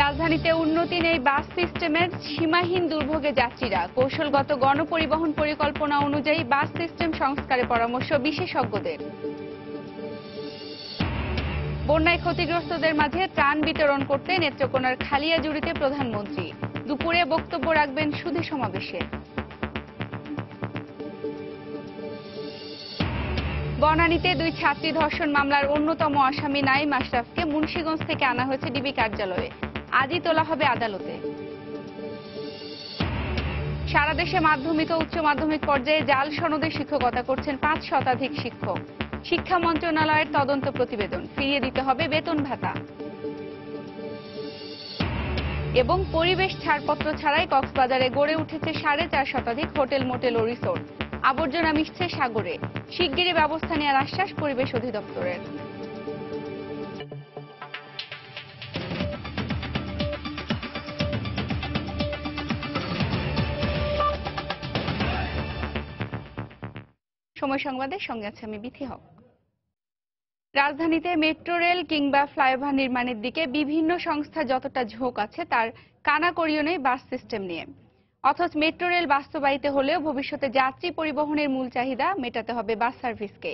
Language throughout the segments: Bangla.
রাজধানীতে উন্নতি নেই বাস সিস্টেমের, সীমাহীন দুর্ভোগে যাত্রীরা। কৌশলগত গণপরিবহন পরিকল্পনা অনুযায়ী বাস সিস্টেম সংস্কারের পরামর্শ বিশেষজ্ঞদের। বন্যায় ক্ষতিগ্রস্তদের মাঝে ত্রাণ বিতরণ করতে নেত্রকোনার খালিয়াজুড়িতে প্রধানমন্ত্রী। দুপুরে বক্তব্য রাখবেন সুধী সমাবেশে। বনানীতে দুই ছাত্রী ধর্ষণ মামলার অন্যতম আসামি নাঈম আশরাফকে মুন্সিগঞ্জ থেকে আনা হয়েছে ডিবি কার্যালয়ে। আজই তোলা হবে আদালতে। সারা দেশে মাধ্যমিক ও উচ্চ মাধ্যমিক পর্যায়ে জাল সনদে শিক্ষকতা করছেন 5 শতাধিক শিক্ষক। শিক্ষা মন্ত্রণালয়ের তদন্ত প্রতিবেদন, ফিরিয়ে দিতে হবে বেতন ভাতা। এবং পরিবেশ ছাড়পত্র ছাড়াই কক্সবাজারে গড়ে উঠেছে 4.5 শতাধিক হোটেল, মোটেল ও রিসোর্ট। আবর্জনা মিশছে সাগরে, শিগগিরই ব্যবস্থা নেওয়ার আশ্বাস পরিবেশ অধিদপ্তরের। সময় সংবাদের সঙ্গে আছে আমি বিথি হক। রাজধানীতে মেট্রো রেল কিংবা ফ্লাইওভার নির্মাণের দিকে বিভিন্ন সংস্থা যতটা ঝোঁক আছে, তার কানাকড়িও নেই বাস সিস্টেম নিয়ে। অথচ মেট্রো রেল বাস্তবায়িত হলেও ভবিষ্যতে যাত্রী পরিবহনের মূল চাহিদা মেটাতে হবে বাস সার্ভিসকে।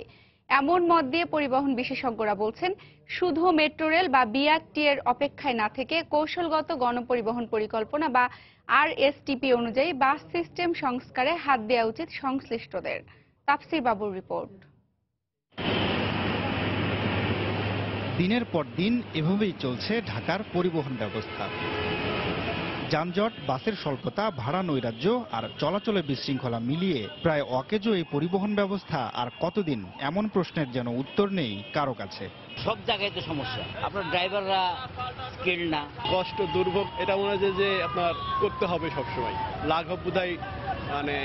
এমন মত দিয়ে পরিবহন বিশেষজ্ঞরা বলছেন, শুধু মেট্রো রেল বা বিআরটি এর অপেক্ষায় না থেকে কৌশলগত গণপরিবহন পরিকল্পনা বা আরএসটিপি অনুযায়ী বাস সিস্টেম সংস্কারে হাত দেওয়া উচিত সংশ্লিষ্টদের। তাফসির বাবুর রিপোর্ট। দিনের পর দিন এভাবেই চলছে ঢাকার পরিবহন ব্যবস্থা। যানজট, বাসের স্বল্পতা, ভাড়া নৈরাজ্য আর চলাচলে বিশৃঙ্খলা মিলিয়ে প্রায় অকেজো এই পরিবহন ব্যবস্থা আর কতদিন, এমন প্রশ্নের যেন উত্তর নেই কারো কাছে। সব জায়গায় তো সমস্যা, আপনার ড্রাইভাররা স্কিল না, কষ্ট দুর্ভোগ এটা মনে হয় যে আপনার করতে হবে সবসময়। লাঘব বোধহয় মানে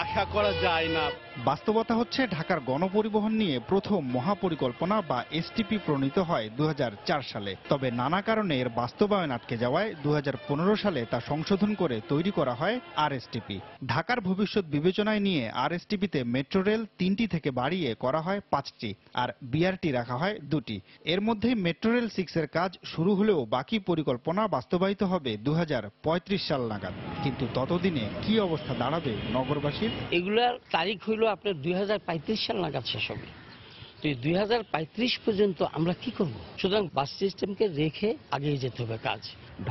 আশা করা যায় না। বাস্তবতা হচ্ছে, ঢাকার গণপরিবহন নিয়ে প্রথম মহাপরিকল্পনা বা এসটিপি প্রণীত হয় 2004 সালে। তবে নানা কারণে এর বাস্তবায়ন আটকে যাওয়ায় 2015 সালে তা সংশোধন করে তৈরি করা হয় আরএসটিপি। ঢাকার ভবিষ্যৎ বিবেচনায় নিয়ে আরএসটিপিতে মেট্রো রেল 3টি থেকে বাড়িয়ে করা হয় 5টি আর বিআরটি রাখা হয় 2টি। এর মধ্যেই মেট্রো রেল 6 এর কাজ শুরু হলেও বাকি পরিকল্পনা বাস্তবায়িত হবে 2035 সাল নাগাদ। কিন্তু ততদিনে কি অবস্থা দাঁড়াবে নগরবাসীর? এগুলার তারিখ হইল আপনার 2035 সাল নাগাদ শেষ হবে। তো এই 2035 পর্যন্ত আমরা কি করব? সুতরাং বাস সিস্টেমকে রেখে আগিয়ে যেতে হবে কাজ।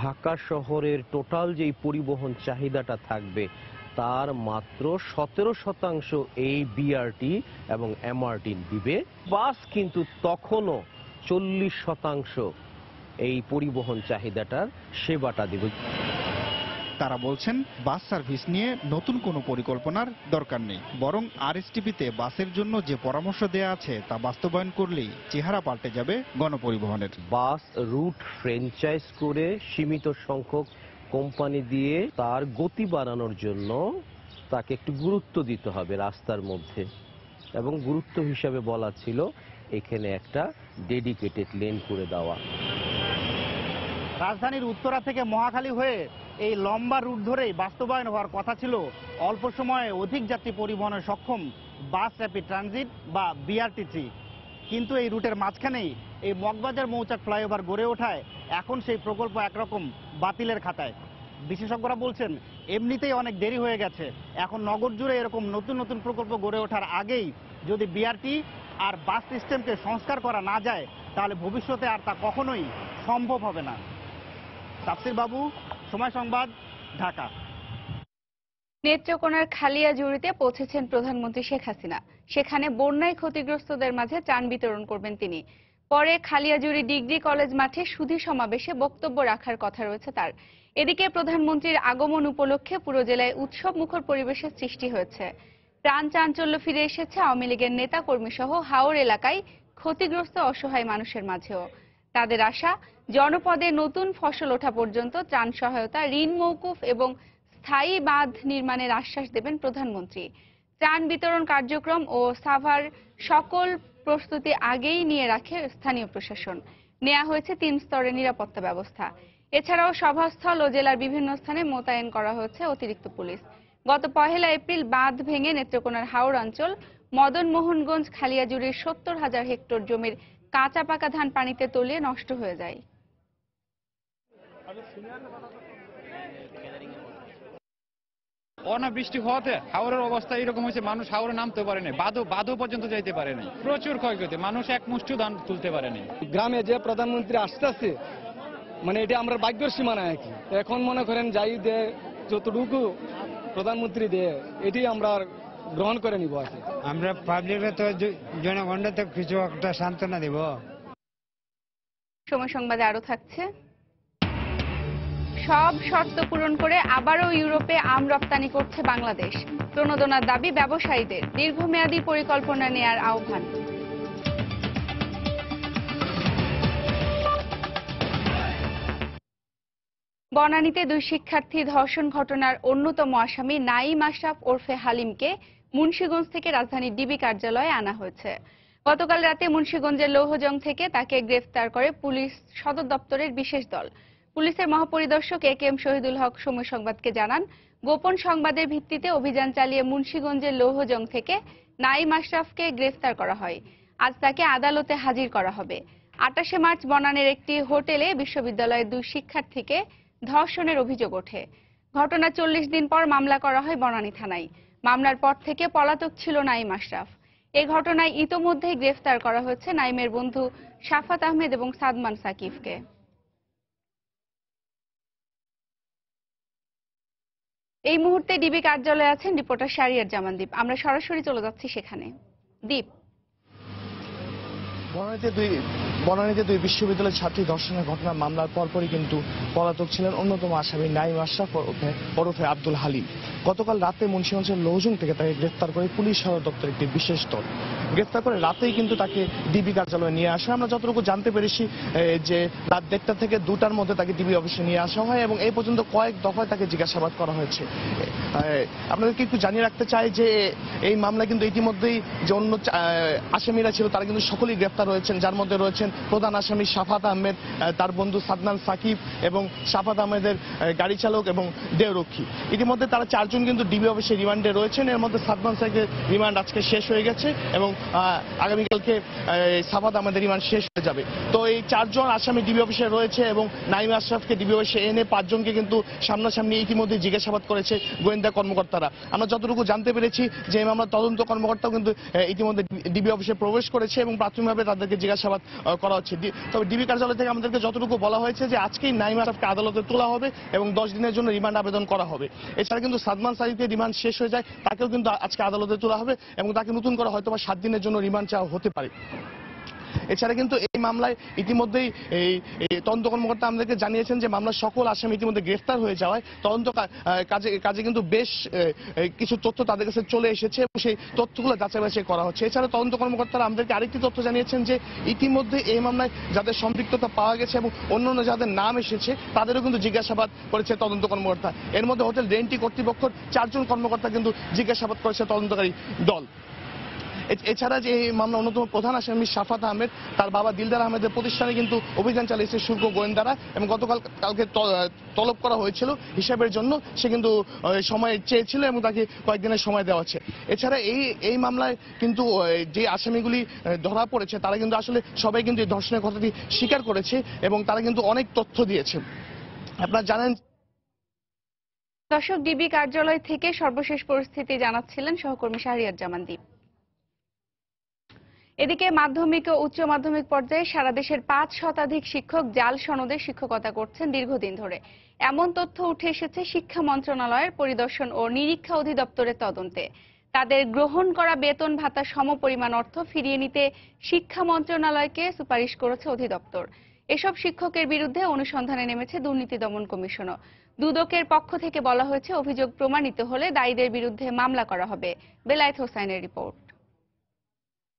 ঢাকা শহরের টোটাল যেই পরিবহন চাহিদাটা থাকবে তার মাত্র 17% এই বিআরটি এবং এমআরটি দিবে। বাস কিন্তু তখনও 40% এই পরিবহন চাহিদাটার সেবাটা দিবে। তারা বলছেন, বাস সার্ভিস নিয়ে নতুন কোনো পরিকল্পনার দরকার নেই, বরং আরএসটিপিতে বাসের জন্য যে পরামর্শ দেয়া আছে তা বাস্তবায়ন করলেই চেহারা পাল্টে যাবে গণপরিবহনের। বাস রুট ফ্র্যাঞ্চাইজ করে সীমিত সংখ্যক কোম্পানি দিয়ে তার গতি বাড়ানোর জন্য তাকে একটু গুরুত্ব দিতে হবে রাস্তার মধ্যে, এবং গুরুত্ব হিসাবে বলা ছিল এখানে একটা ডেডিকেটেড লেন করে দেওয়া। রাজধানীর উত্তরা থেকে মহাখালী হয়ে এই লম্বা রুট ধরেই বাস্তবায়ন হওয়ার কথা ছিল অল্প সময়ে অধিক যাত্রী পরিবহনে সক্ষম বাস র্যাপিড ট্রানজিট বা বিআরটি। কিন্তু এই রুটের মাঝখানেই এই মগবাজার মৌচাক ফ্লাইওভার গড়ে ওঠায় এখন সেই প্রকল্প একরকম বাতিলের খাতায়। বিশেষজ্ঞরা বলছেন, এমনিতেই অনেক দেরি হয়ে গেছে, এখন নগর জুড়ে এরকম নতুন নতুন প্রকল্প গড়ে ওঠার আগেই যদি বিআরটি আর বাস সিস্টেমকে সংস্কার করা না যায়, তাহলে ভবিষ্যতে আর তা কখনোই সম্ভব হবে না। তাফসির বাবু, সময় সংবাদ, ঢাকা। নেত্রকোনার খালিয়াজুড়িতে পৌঁছেছেন প্রধানমন্ত্রী শেখ হাসিনা। সেখানে বন্যায় ক্ষতিগ্রস্তদের মাঝে ত্রাণ বিতরণ করবেন তিনি। পরে খালিয়াজুড়ি ডিগ্রি কলেজ মাঠে সুধী সমাবেশে বক্তব্য রাখার কথা রয়েছে তার। এদিকে প্রধানমন্ত্রীর আগমন উপলক্ষে পুরো জেলায় উৎসব মুখর পরিবেশের সৃষ্টি হয়েছে। প্রাণ চাঞ্চল্য ফিরে এসেছে আওয়ামী লীগের নেতা কর্মী সহ হাওর এলাকায় ক্ষতিগ্রস্ত অসহায় মানুষের মাঝেও। তাদের আশা, জনপদে নতুন ফসল ওঠা পর্যন্ত ত্রাণ সহায়তা, ঋণ মওকুফ এবং স্থায়ী বাঁধ নির্মাণের আশ্বাস দেবেন প্রধানমন্ত্রী। ত্রাণ বিতরণ কার্যক্রম ও সাভার সকল প্রস্তুতি আগেই নিয়ে রাখে স্থানীয় প্রশাসন। নেওয়া হয়েছে 3 স্তরের নিরাপত্তা ব্যবস্থা। এছাড়াও সভাস্থল ও জেলার বিভিন্ন স্থানে মোতায়েন করা হয়েছে অতিরিক্ত পুলিশ। গত 1 এপ্রিল বাঁধ ভেঙে নেত্রকোনার হাওর অঞ্চল মদনমোহনগঞ্জ খালিয়াজুড়ির 70,000 হেক্টর জমির কাঁচা পাকা ধান পানিতে তলিয়ে নষ্ট হয়ে যায়। অনাবৃষ্টি হওয়াতে হাওরের অবস্থা এরকম হয়েছে, মানুষ হাওরে নামতে পারে নাই, বাদও পর্যন্ত যাইতে পারে নাই। প্রচুর ক্ষয়ক্ষতি, মানুষ এক মুষ্টি ধান তুলতে পারে নাই। গ্রামে যে প্রধানমন্ত্রী আসতেছে মানে এটা আমরা ভাগ্যের সীমানা আর কি। এখন মনে করেন যাই দে যতটুকু প্রধানমন্ত্রী দেয় এটি আমরা গ্রহণ করে নিব আর কি। আমরা পাবলিকরা তো জনগণরা তো কিছু একটা সান্ত্বনা দেব। সময় সংবাদে আরো থাকছে, সব শর্ত পূরণ করে আবারও ইউরোপে আম রপ্তানি করছে বাংলাদেশ। প্রণোদনার দাবি ব্যবসায়ীদের, দীর্ঘমেয়াদী পরিকল্পনা নেয়ার আহ্বান। বনানীতে 2 শিক্ষার্থী ধর্ষণ ঘটনার অন্যতম আসামি নাঈম আশরাফ ওরফে হালিমকে মুন্সিগঞ্জ থেকে রাজধানীর ডিবি কার্যালয়ে আনা হয়েছে। গতকাল রাতে মুন্সিগঞ্জের লৌহজং থেকে তাকে গ্রেফতার করে পুলিশ সদর দপ্তরের বিশেষ দল। পুলিশের মহাপরিদর্শক একেএম শহীদুল হক সময় সংবাদকে জানান, গোপন সংবাদের ভিত্তিতে অভিযান চালিয়ে মুন্সিগঞ্জের লৌহজং থেকে নাঈম আশরাফকে গ্রেফতার করা হয়। আজ তাকে আদালতে হাজির করা হবে। 28 মার্চ বনানীর একটি হোটেলে বিশ্ববিদ্যালয়ের 2 শিক্ষার্থীকে ধর্ষণের অভিযোগ ওঠে। ঘটনা 40 দিন পর মামলা করা হয় বনানী থানায়। মামলার পর থেকে পলাতক ছিল নাঈম আশরাফ। এই ঘটনায় ইতোমধ্যেই গ্রেফতার করা হয়েছে নাঈমের বন্ধু শাফাত আহমেদ এবং সাদমান সাকিফকে। এই মুহূর্তে ডিবি কার্যালয়ে আছেন রিপোর্টার শারিয়ার জামান দীপ। আমরা সরাসরি চলে যাচ্ছি সেখানে। দীপ, বনানীতে 2 বিশ্ববিদ্যালয়ের ছাত্রী ধর্ষণের ঘটনার মামলার পরপরই কিন্তু পলাতক ছিলেন অন্যতম আসামি নাঈম আশরাফ ওরফে আব্দুল হালিম। গতকাল রাতে মুন্সিগঞ্জের লৌহজং থেকে তাকে গ্রেফতার করে পুলিশ সদর দপ্তরের একটি বিশেষ দল। গ্রেফতার করে রাতেই কিন্তু তাকে ডিবি কার্যালয়ে নিয়ে আসা। আমরা যতটুকু জানতে পেরেছি যে রাত 1টা থেকে 2টার মধ্যে তাকে ডিবি অফিসে নিয়ে আসা হয় এবং এই পর্যন্ত কয়েক দফায় তাকে জিজ্ঞাসাবাদ করা হয়েছে। আপনাদেরকে একটু জানিয়ে রাখতে চাই যে এই মামলা কিন্তু ইতিমধ্যেই যে অন্য আসামিরা ছিল তারা কিন্তু সকলেই গ্রেফতার হয়েছেন, যার মধ্যে রয়েছেন প্রধান আসামি শাফাত আহমেদ, তার বন্ধু সাদমান সাকিব এবং শাফাত আহমেদের গাড়ি চালক এবং দেহরক্ষী। ইতিমধ্যে তারা 4 জন কিন্তু ডিবি অফিসে রিমান্ডে রয়েছেন। এর মধ্যে সাদমান সাকিবের রিমান্ড আজকে শেষ হয়ে গেছে এবং আগামীকালকে শাফাত আহমেদের রিমান্ড শেষ হয়ে যাবে। তো এই 4 জন আসামি ডিবি অফিসে রয়েছে এবং নাঈম আশরাফকে ডিবি অফিসে এনে 5 জনকে কিন্তু সামনাসামনি ইতিমধ্যে জিজ্ঞাসাবাদ করেছে গোয়েন্দা কর্মকর্তারা। আমরা যতটুকু জানতে পেরেছি যে এই মামলার তদন্ত কর্মকর্তাও কিন্তু ইতিমধ্যে ডিবি অফিসে প্রবেশ করেছে এবং প্রাথমিকভাবে তাদেরকে জিজ্ঞাসাবাদ করা হচ্ছে। তবে ডিবি কার্যালয় থেকে আমাদেরকে যতটুকু বলা হয়েছে যে আজকেই নাঈম আশরাফকে আদালতে তোলা হবে এবং 10 দিনের জন্য রিমান্ড আবেদন করা হবে। এছাড়া কিন্তু সাদমান সাকিবের রিমান্ড শেষ হয়ে যায়, তাকেও কিন্তু আজকে আদালতে তোলা হবে এবং তাকে নতুন করে হয়তো 7 দিনের জন্য রিমান্ড চাওয়া হতে পারে। এছাড়া কিন্তু এই মামলায় ইতিমধ্যেই এই তদন্ত কর্মকর্তা আমাদেরকে জানিয়েছেন যে মামলার সকল আসামি ইতিমধ্যে গ্রেফতার হয়ে যাওয়ায় তদন্ত কাজে কিন্তু বেশ কিছু তথ্য তাদের কাছে চলে এসেছে এবং সেই তথ্যগুলো যাচাই বাছাই করা হচ্ছে। এছাড়া তদন্ত কর্মকর্তারা আমাদেরকে আরেকটি তথ্য জানিয়েছেন যে ইতিমধ্যে এই মামলায় যাদের সম্পৃক্ততা পাওয়া গেছে এবং অন্যান্য যাদের নাম এসেছে তাদেরও কিন্তু জিজ্ঞাসাবাদ করেছে তদন্ত কর্মকর্তা। এর মধ্যে হোটেল রেন্টি কর্তৃপক্ষের 4 জন কর্মকর্তা কিন্তু জিজ্ঞাসাবাদ করেছে তদন্তকারী দল। এছাড়া যে এই মামলা অন্যতম প্রধান আসামি শাফাত আহমেদ, তার বাবা দিলদার আহমেদের প্রতিষ্ঠানে কিন্তু অভিযান চালিয়েছে শুল্ক গোয়েন্দারা এবং কালকে তলব করা হয়েছিল হিসাবের জন্য। সে কিন্তু সময় চেয়েছিল এবং তাকে কয়েকদিনের সময় দেওয়া হচ্ছে। এছাড়া এই মামলায় কিন্তু যে আসামিগুলি ধরা পড়েছে তারা কিন্তু আসলে সবাই কিন্তু এই ধর্ষণের কথাটি স্বীকার করেছে এবং তারা কিন্তু অনেক তথ্য দিয়েছে। আপনারা জানেন, দর্শক, ডিবি কার্যালয় থেকে সর্বশেষ পরিস্থিতি জানাচ্ছিলেন সহকর্মী শাহরিয়ার জামান দীপ। এদিকে মাধ্যমিক ও উচ্চ মাধ্যমিক পর্যায়ে সারা দেশের 5 শতাধিক শিক্ষক জাল সনদে শিক্ষকতা করছেন দীর্ঘদিন ধরে। এমন তথ্য উঠে এসেছে শিক্ষা মন্ত্রণালয়ের পরিদর্শন ও নিরীক্ষা অধিদপ্তরের তদন্তে। তাদের গ্রহণ করা বেতন ভাতা সমপরিমাণ অর্থ ফিরিয়ে নিতে শিক্ষা মন্ত্রণালয়কে সুপারিশ করেছে অধিদপ্তর। এসব শিক্ষকের বিরুদ্ধে অনুসন্ধানে নেমেছে দুর্নীতি দমন কমিশনও। দুদকের পক্ষ থেকে বলা হয়েছে অভিযোগ প্রমাণিত হলে দায়ীদের বিরুদ্ধে মামলা করা হবে। বেলায়েত হোসাইনের রিপোর্ট।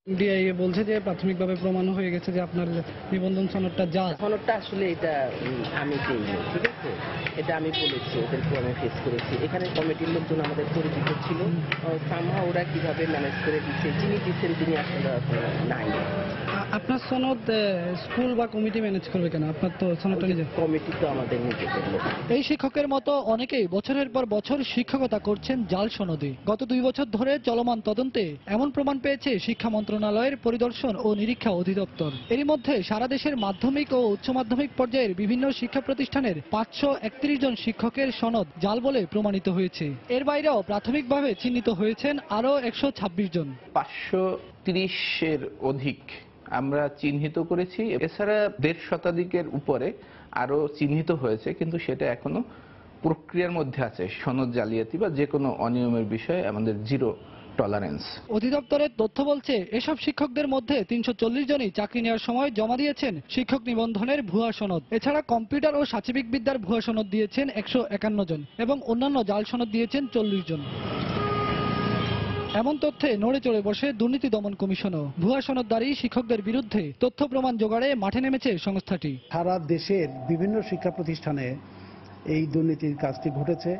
ডিআইএ বলছে যে প্রাথমিকভাবে প্রমাণ হয়ে গেছে যে আপনার নিবন্ধন সনদটা জাল। সনদটা আসলে এটা আমি দিইনি, ঠিক আছে, এটা আমি বলেছি, ওদেরকে আমি ফেস করেছি। এখানে কমিটির লোকজন আমাদের পরিচিত ছিল, সামহা ওরা কিভাবে ম্যানেজ করে দিচ্ছে, যিনি দিচ্ছেন তিনি আসলে নাই। আপনার সনদ স্কুল বা কমিটি ম্যানেজ করবে কেন? আপনার তো সনদটা নিজে, কমিটি তো আমাদের নিজেদের লোক। এই শিক্ষকের মতো অনেকেই বছরের পর বছর শিক্ষকতা করছেন জাল সনদে। গত 2 বছর ধরে চলমান তদন্তে এমন প্রমাণ পেয়েছে শিক্ষা মন্ত্রণালয়। মন্ত্রণালয়ের পরিদর্শন ও নিরীক্ষা অধিদপ্তর। এরই মধ্যে সারা দেশের মাধ্যমিক ও উচ্চ মাধ্যমিক পর্যায়ের বিভিন্ন শিক্ষা প্রতিষ্ঠানের 531 জন শিক্ষকের সনদ জাল বলে প্রমাণিত হয়েছে। এর বাইরেও প্রাথমিকভাবে চিহ্নিত হয়েছেন আরও 126 জন। 530-এর অধিক আমরা চিহ্নিত করেছি। এছাড়া 1.5 শতাধিকের উপরে আরো চিহ্নিত হয়েছে, কিন্তু সেটা এখনো প্রক্রিয়ার মধ্যে আছে। সনদ জালিয়াতি বা যে কোনো অনিয়মের বিষয়ে আমাদের জিরো টলারেন্স। অধিদপ্তরের তথ্য বলছে, এসব শিক্ষকদের মধ্যে 340 জনই চাকরি নেওয়ার সময় জমা দিয়েছেন শিক্ষক নিবন্ধনের ভুয়া সনদ। এছাড়া কম্পিউটার ও সাচিবিক বিদ্যার ভুয়া সনদ দিয়েছেন 151 জন এবং অন্যান্য জাল সনদ দিয়েছেন 40 জন। এমন তথ্যে নড়ে চড়ে বসে দুর্নীতি দমন কমিশনও। ভুয়া সনদদারী শিক্ষকদের বিরুদ্ধে তথ্য প্রমাণ জোগাড়ে মাঠে নেমেছে সংস্থাটি। সারা দেশের বিভিন্ন শিক্ষা প্রতিষ্ঠানে এই দুর্নীতির কাজটি ঘটেছে,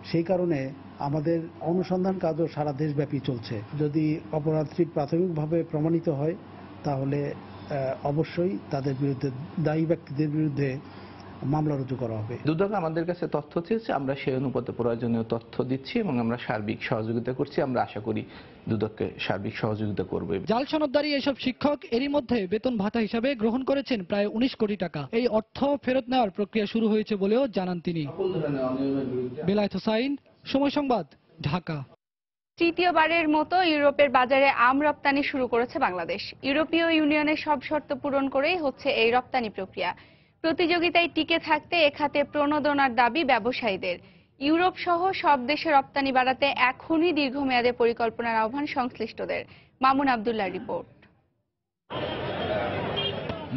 সেই কারণে আমাদের অনুসন্ধান কাজও সারা দেশব্যাপী চলছে। যদি অপরাধটি প্রাথমিকভাবে প্রমাণিত হয় তাহলে অবশ্যই তাদের বিরুদ্ধে, দায়ী ব্যক্তিদের বিরুদ্ধে মামলা রুজু করা হবে। দুদক আমাদের কাছে তথ্য চেয়েছে, আমরা সেই অনুপাতে প্রয়োজনীয় তথ্য দিচ্ছি এবং আমরা সার্বিক সহযোগিতা করছি। আমরা আশা করি দুদককে সার্বিক সহযোগিতা করবে। জাল সনদদারী এসব শিক্ষক এরই মধ্যে বেতন ভাতা হিসাবে গ্রহণ করেছেন প্রায় 19 কোটি টাকা। এই অর্থ ফেরত নেওয়ার প্রক্রিয়া শুরু হয়েছে বলেও জানান তিনি। বেলায়েত হোসাইন, সময় সংবাদ, ঢাকা। তৃতীয়বারের মতো ইউরোপের বাজারে আম রপ্তানি শুরু করেছে বাংলাদেশ। ইউরোপীয় ইউনিয়নের সব শর্ত পূরণ করেই হচ্ছে এই রপ্তানি প্রক্রিয়া। প্রতিযোগিতায় টিকে থাকতে এ খাতে প্রণোদনার দাবি ব্যবসায়ীদের। ইউরোপ সহ সব দেশে রপ্তানি বাড়াতে এখনই দীর্ঘমেয়াদে পরিকল্পনার আহ্বান সংশ্লিষ্টদের। মামুন আব্দুল্লাহর রিপোর্ট।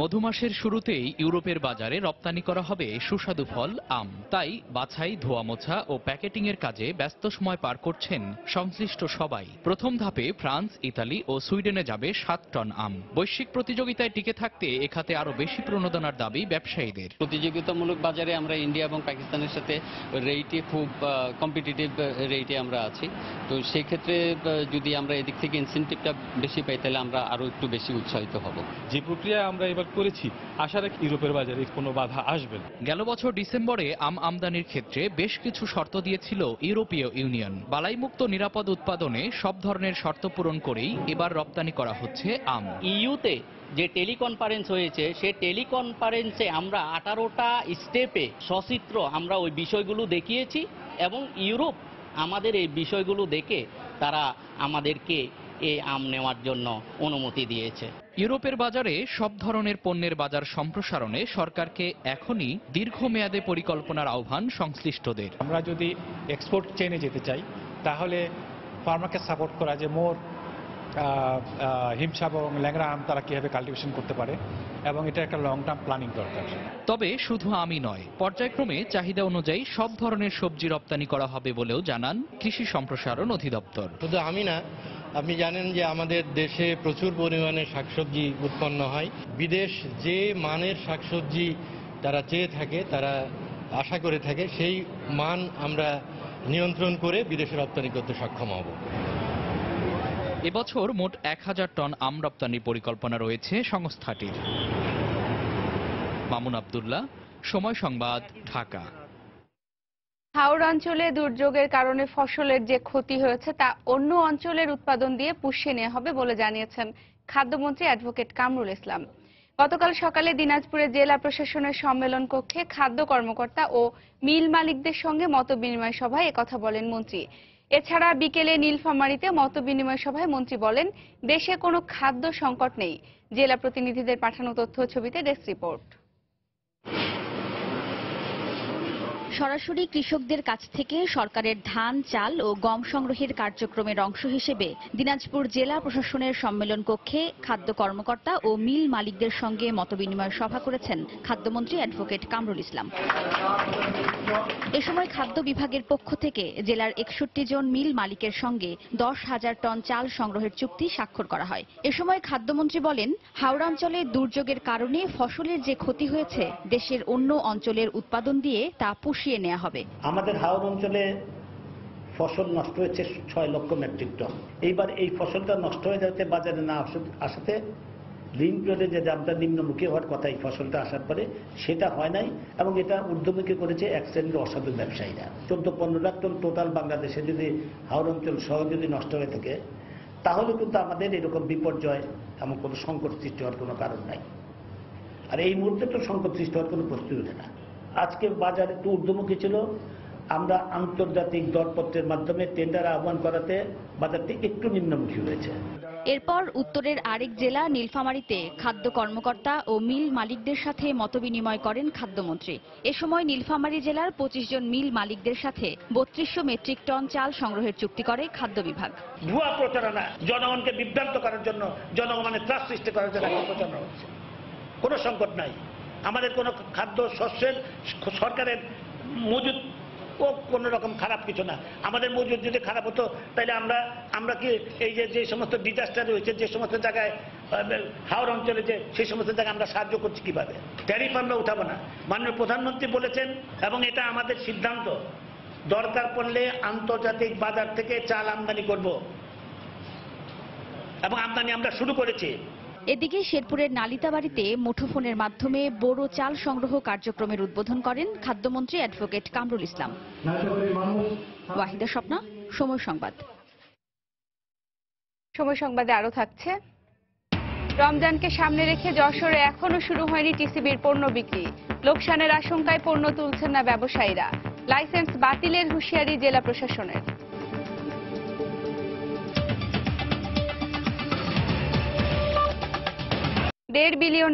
মধুমাসের শুরুতেই ইউরোপের বাজারে রপ্তানি করা হবে সুস্বাদু ফল আম। তাই বাছাই, ধোয়া মোছা ও প্যাকেটিং এর কাজে ব্যস্ত সময় পার করছেন সংশ্লিষ্ট সবাই। প্রথম ধাপে ফ্রান্স, ইতালি ও সুইডেনে যাবে 7 টন আম। বৈশ্বিক প্রতিযোগিতায় টিকে থাকতে এ খাতে আরো বেশি প্রণোদনার দাবি ব্যবসায়ীদের। প্রতিযোগিতামূলক বাজারে আমরা ইন্ডিয়া এবং পাকিস্তানের সাথে রেটে খুব কম্পিটিটিভ রেটে আমরা আছি। তো সেই ক্ষেত্রে যদি আমরা এদিক থেকে ইনসেন্টিভটা বেশি পাই তাহলে আমরা আরো একটু বেশি উৎসাহিত হব। যে প্রক্রিয়া আমরা করেছি, আশা রাখি ইউরোপের বাজারে কোনো বাধা আসবে না। গেল বছর ডিসেম্বরে আম আমদানির ক্ষেত্রে বেশ কিছু শর্ত দিয়েছিল ইউরোপীয় ইউনিয়ন। বালাইমুক্ত নিরাপদ উৎপাদনে সব ধরনের শর্ত পূরণ করেই এবার রপ্তানি করা হচ্ছে আম। ইউতে যে টেলিকনফারেন্স হয়েছে, সে টেলিকনফারেন্সে আমরা 18টা স্টেপে সচিত্র আমরা ওই বিষয়গুলো দেখিয়েছি এবং ইউরোপ আমাদের এই বিষয়গুলো দেখে তারা আমাদেরকে এই আম নেওয়ার জন্য অনুমতি দিয়েছে। ইউরোপের বাজারে সব ধরনের পণ্যের বাজার সম্প্রসারণে সরকারকে এখনই দীর্ঘমেয়াদে পরিকল্পনার আহ্বান সংশ্লিষ্টদের। আমরা যদি এক্সপোর্ট চেইনে যেতে চাই তাহলে ফার্মারকে সাপোর্ট করা, যে মোর হিমসাব এবং ল্যাংড়া আম তারা কিভাবে কাল্টিভেশন করতে পারে, এবং এটা একটা লং টার্ম প্ল্যানিং দরকার। তবে শুধু আমই নয়, পর্যায়ক্রমে চাহিদা অনুযায়ী সব ধরনের সবজি রপ্তানি করা হবে বলেও জানান কৃষি সম্প্রসারণ অধিদপ্তর। শুধু আমি না, আপনি জানেন যে আমাদের দেশে প্রচুর পরিমাণে শাকসবজি উৎপন্ন হয়। বিদেশ যে মানের শাকসবজি তারা চেয়ে থাকে, তারা আশা করে থাকে, সেই মান আমরা নিয়ন্ত্রণ করে বিদেশে রপ্তানি করতে সক্ষম হব। এবছর মোট 1000 টন আম রপ্তানির পরিকল্পনা রয়েছে সংস্থাটির। মামুন আব্দুল্লাহ, সময় সংবাদ, ঢাকা। হাওড় অঞ্চলে দুর্যোগের কারণে ফসলের যে ক্ষতি হয়েছে তা অন্য অঞ্চলের উৎপাদন দিয়ে পুষিয়ে নেওয়া হবে বলে জানিয়েছেন খাদ্যমন্ত্রী অ্যাডভোকেট কামরুল ইসলাম। গতকাল সকালে দিনাজপুরে জেলা প্রশাসনের সম্মেলন কক্ষে খাদ্য কর্মকর্তা ও মিল মালিকদের সঙ্গে মতবিনিময় সভায় একথা বলেন মন্ত্রী। এছাড়া বিকেলে নীলফামারীতে মতবিনিময় সভায় মন্ত্রী বলেন, দেশে কোনো খাদ্য সংকট নেই। জেলা প্রতিনিধিদের পাঠানো তথ্য ছবিতে ডেস্ক রিপোর্ট। সরাসরি কৃষকদের কাছ থেকে সরকারের ধান, চাল ও গম সংগ্রহের কার্যক্রমের অংশ হিসেবে দিনাজপুর জেলা প্রশাসনের সম্মেলন কক্ষে খাদ্য কর্মকর্তা ও মিল মালিকদের সঙ্গে মতবিনিময় সভা করেছেন খাদ্যমন্ত্রী অ্যাডভোকেট কামরুল ইসলাম। এ সময় খাদ্য বিভাগের পক্ষ থেকে জেলার 61 জন মিল মালিকের সঙ্গে 10,000 টন চাল সংগ্রহের চুক্তি স্বাক্ষর করা হয়। এ সময় খাদ্যমন্ত্রী বলেন, হাওড়া অঞ্চলে দুর্যোগের কারণে ফসলের যে ক্ষতি হয়েছে, দেশের অন্য অঞ্চলের উৎপাদন দিয়ে তা পুষিয়ে নেওয়া হবে। আমাদের হাওড় অঞ্চলে ফসল নষ্ট হয়েছে 6 লক্ষ মেট্রিক টন। এইবার এই ফসলটা নষ্ট হয়ে যাচ্ছে বাজারে না আসাতে ঋণ পিরিয়ডে যে দামটা নিম্নমুখী হওয়ার কথা এই ফসলটা আসার পরে সেটা হয় নাই, এবং এটা ঊর্ধ্বমুখী করেছে এক শ্রেণীর অসাধু ব্যবসায়ীরা। 14-15 লাখ টন টোটাল বাংলাদেশে যদি হাওড় অঞ্চল সহ যদি নষ্ট হয়ে থাকে, তাহলে কিন্তু আমাদের এরকম বিপর্যয় এমন কোনো সংকট সৃষ্টি হওয়ার কোনো কারণ নাই। আর এই মুহূর্তে তো সংকট সৃষ্টি হওয়ার কোনো প্রশ্নই ওঠে না। আজকে বাজার একটু ঊর্ধ্বমুখী ছিল, আমরা আন্তর্জাতিক দরপত্রের মাধ্যমে টেন্ডার আহ্বান করাতে বাজারটি একটু নিম্নমুখী হয়েছে। এরপর উত্তরের আরেক জেলা নীলফামারীতে খাদ্য কর্মকর্তা ও মিল মালিকদের সাথে মতবিনিময় করেন খাদ্যমন্ত্রী। এ সময় নীলফামারী জেলার 25 জন মিল মালিকদের সাথে 3200 মেট্রিক টন চাল সংগ্রহের চুক্তি করে খাদ্য বিভাগ। ভুয়া প্রচারণা, জনগণকে বিভ্রান্ত করার জন্য, জনগণের ত্রাস সৃষ্টি করার জন্য একটা প্রচারণা হচ্ছে। কোনো সংকট নাই, আমাদের কোনো খাদ্য শস্যের সরকারের মজুদ ও কোনো রকম খারাপ কিছু না। আমাদের মজুদ যদি খারাপ হতো তাহলে আমরা কি এই যে সমস্ত ডিজাস্টার হয়েছে, যে সমস্ত জায়গায় হাওড় অঞ্চলে যে সেই সমস্ত জায়গায় আমরা সাহায্য করছি কিভাবে? ট্যারিফ আমরা উঠাবো না, মাননীয় প্রধানমন্ত্রী বলেছেন এবং এটা আমাদের সিদ্ধান্ত। দরকার পড়লে আন্তর্জাতিক বাজার থেকে চাল আমদানি করব এবং আমদানি আমরা শুরু করেছি। এদিকে শেরপুরের নালিতাবাড়িতে মুঠোফোনের মাধ্যমে বোরো চাল সংগ্রহ কার্যক্রমের উদ্বোধন করেন খাদ্যমন্ত্রী অ্যাডভোকেট কামরুল ইসলাম। ওয়াহিদা স্বপ্না, সময় সংবাদ। সময় সংবাদে আরো থাকছে, রমজানকে সামনে রেখে যশোরে এখনো শুরু হয়নি টিসিবির পণ্য বিক্রি। লোকসানের আশঙ্কায় পণ্য তুলছেন না ব্যবসায়ীরা। লাইসেন্স বাতিলের হুঁশিয়ারি জেলা প্রশাসনের। $1.5 বিলিয়ন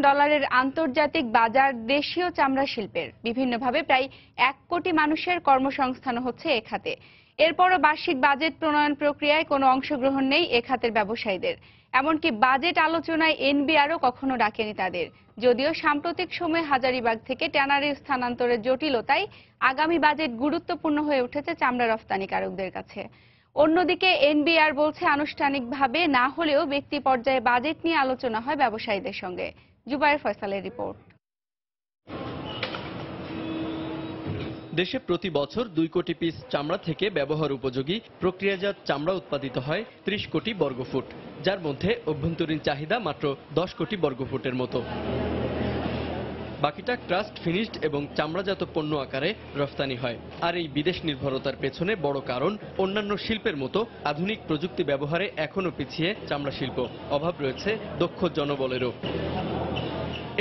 আন্তর্জাতিক বাজার দেশীয় চামড়া শিল্পের। বিভিন্নভাবে প্রায় 1 কোটি মানুষের কর্মসংস্থান হচ্ছে এ খাতে। এরপরও বার্ষিক বাজেট প্রণয়ন প্রক্রিয়ায় কোনো অংশগ্রহণ নেই এ খাতের ব্যবসায়ীদের। এমনকি বাজেট আলোচনায় এনবিআরও কখনো ডাকেনি তাদের। যদিও সাম্প্রতিক সময়ে হাজারীবাগ থেকে ট্যানারি স্থানান্তরের জটিলতায় আগামী বাজেট গুরুত্বপূর্ণ হয়ে উঠেছে চামড়া রফতানিকারকদের কাছে। অন্যদিকে এনবিআর বলছে আনুষ্ঠানিকভাবে না হলেও ব্যক্তি পর্যায়ে বাজেট নিয়ে আলোচনা হয় ব্যবসায়ীদের সঙ্গে। জুবায়ের ফয়সালের রিপোর্ট। দেশে প্রতি বছর 2 কোটি পিস চামড়া থেকে ব্যবহার উপযোগী প্রক্রিয়াজাত চামড়া উৎপাদিত হয় 30 কোটি বর্গফুট, যার মধ্যে অভ্যন্তরীণ চাহিদা মাত্র 10 কোটি বর্গফুটের মতো। বাকিটা ক্রাস্ট, ফিনিশড এবং চামড়াজাত পণ্য আকারে রফতানি হয়। আর এই বিদেশ নির্ভরতার পেছনে বড় কারণ অন্যান্য শিল্পের মতো আধুনিক প্রযুক্তি ব্যবহারে এখনো পিছিয়ে চামড়া শিল্প। অভাব রয়েছে দক্ষ জনবলেরও।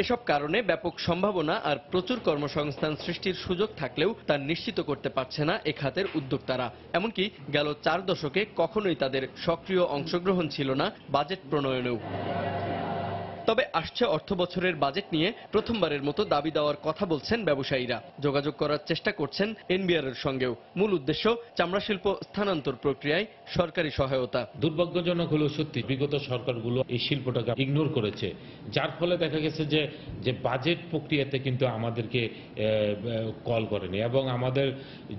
এসব কারণে ব্যাপক সম্ভাবনা আর প্রচুর কর্মসংস্থান সৃষ্টির সুযোগ থাকলেও তা নিশ্চিত করতে পারছে না এ খাতের উদ্যোক্তারা। এমনকি গেল 4 দশকে কখনোই তাদের সক্রিয় অংশগ্রহণ ছিল না বাজেট প্রণয়নেও। তবে আসছে অর্থবছরের বাজেট নিয়ে প্রথমবারের মতো দাবি দেওয়ার কথা বলছেন ব্যবসায়ীরা। যোগাযোগ করার চেষ্টা করছেন এনবিআর এর সঙ্গেও। মূল উদ্দেশ্য চামড়া শিল্প স্থানান্তর প্রক্রিয়ায় সরকারি সহায়তা। দুর্ভাগ্যজনক হলেও সত্যি বিগত সরকারগুলো এই শিল্পটাকে ইগনোর করেছে, যার ফলে দেখা গেছে যে বাজেট প্রক্রিয়াতে কিন্তু আমাদেরকে কল করেনি এবং আমাদের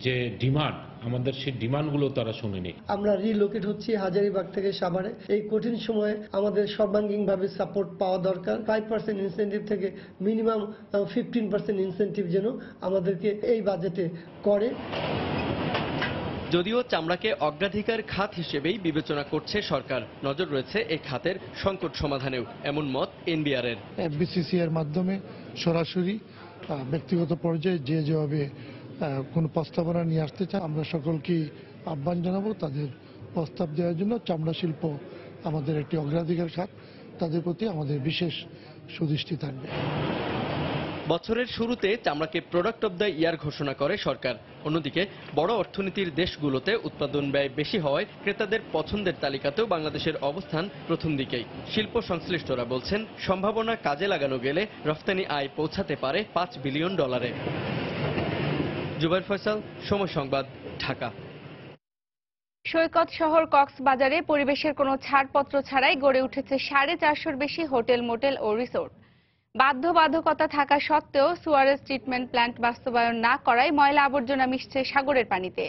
যে ডিমান্ড, আমাদের সেই ডিমান্ডগুলো তারা শুনেনি। আমরা রিলোকেট হচ্ছি হাজারীবাগ থেকে সাভারে। এই কঠিন সময়ে আমাদের সর্বাঙ্গীনভাবে সাপোর্ট পাওয়া দরকার। 5% ইনসেন্টিভ থেকে মিনিমাম 15% ইনসেন্টিভ যেন আমাদেরকে এই বাজেটে করে। যদিও চামড়াকে অগ্রাধিকার খাত হিসেবেই বিবেচনা করছে সরকার, নজর রয়েছে এই খাতের সংকট সমাধানেও, এমন মত এনবিআর এর। এফবিসিসি এর মাধ্যমে সরাসরি ব্যক্তিগত পর্যায়ে যেভাবে কোনো প্রস্তাবনা নিয়ে আসতে চায় আমরা সকলকে আহ্বান জানাবো তাদের প্রস্তাব দেওয়ার জন্য। চামড়া শিল্প আমাদের একটি অগ্রাধিকার খাত, তাদের প্রতি আমাদের বিশেষ সুদৃষ্টি থাকবে। বছরের শুরুতে চামড়াকে প্রোডাক্ট অব দ্য ইয়ার ঘোষণা করে সরকার। অন্যদিকে বড় অর্থনীতির দেশগুলোতে উৎপাদন ব্যয় বেশি হওয়ায় ক্রেতাদের পছন্দের তালিকাতেও বাংলাদেশের অবস্থান প্রথম দিকেই। শিল্প সংশ্লিষ্টরা বলছেন সম্ভাবনা কাজে লাগানো গেলে রফতানি আয় পৌঁছাতে পারে $5 বিলিয়ন। জুবায়ের ফয়সাল, সময় সংবাদ, ঢাকা। সৈকত শহর কক্সবাজারে পরিবেশের কোনো ছাড়পত্র ছাড়াই গড়ে উঠেছে 450-র বেশি হোটেল, মোটেল ও রিসোর্ট। বাধ্যবাধকতা থাকা সত্ত্বেও সুয়ারেজ ট্রিটমেন্ট প্ল্যান্ট বাস্তবায়ন না করায় ময়লা আবর্জনা মিশছে সাগরের পানিতে।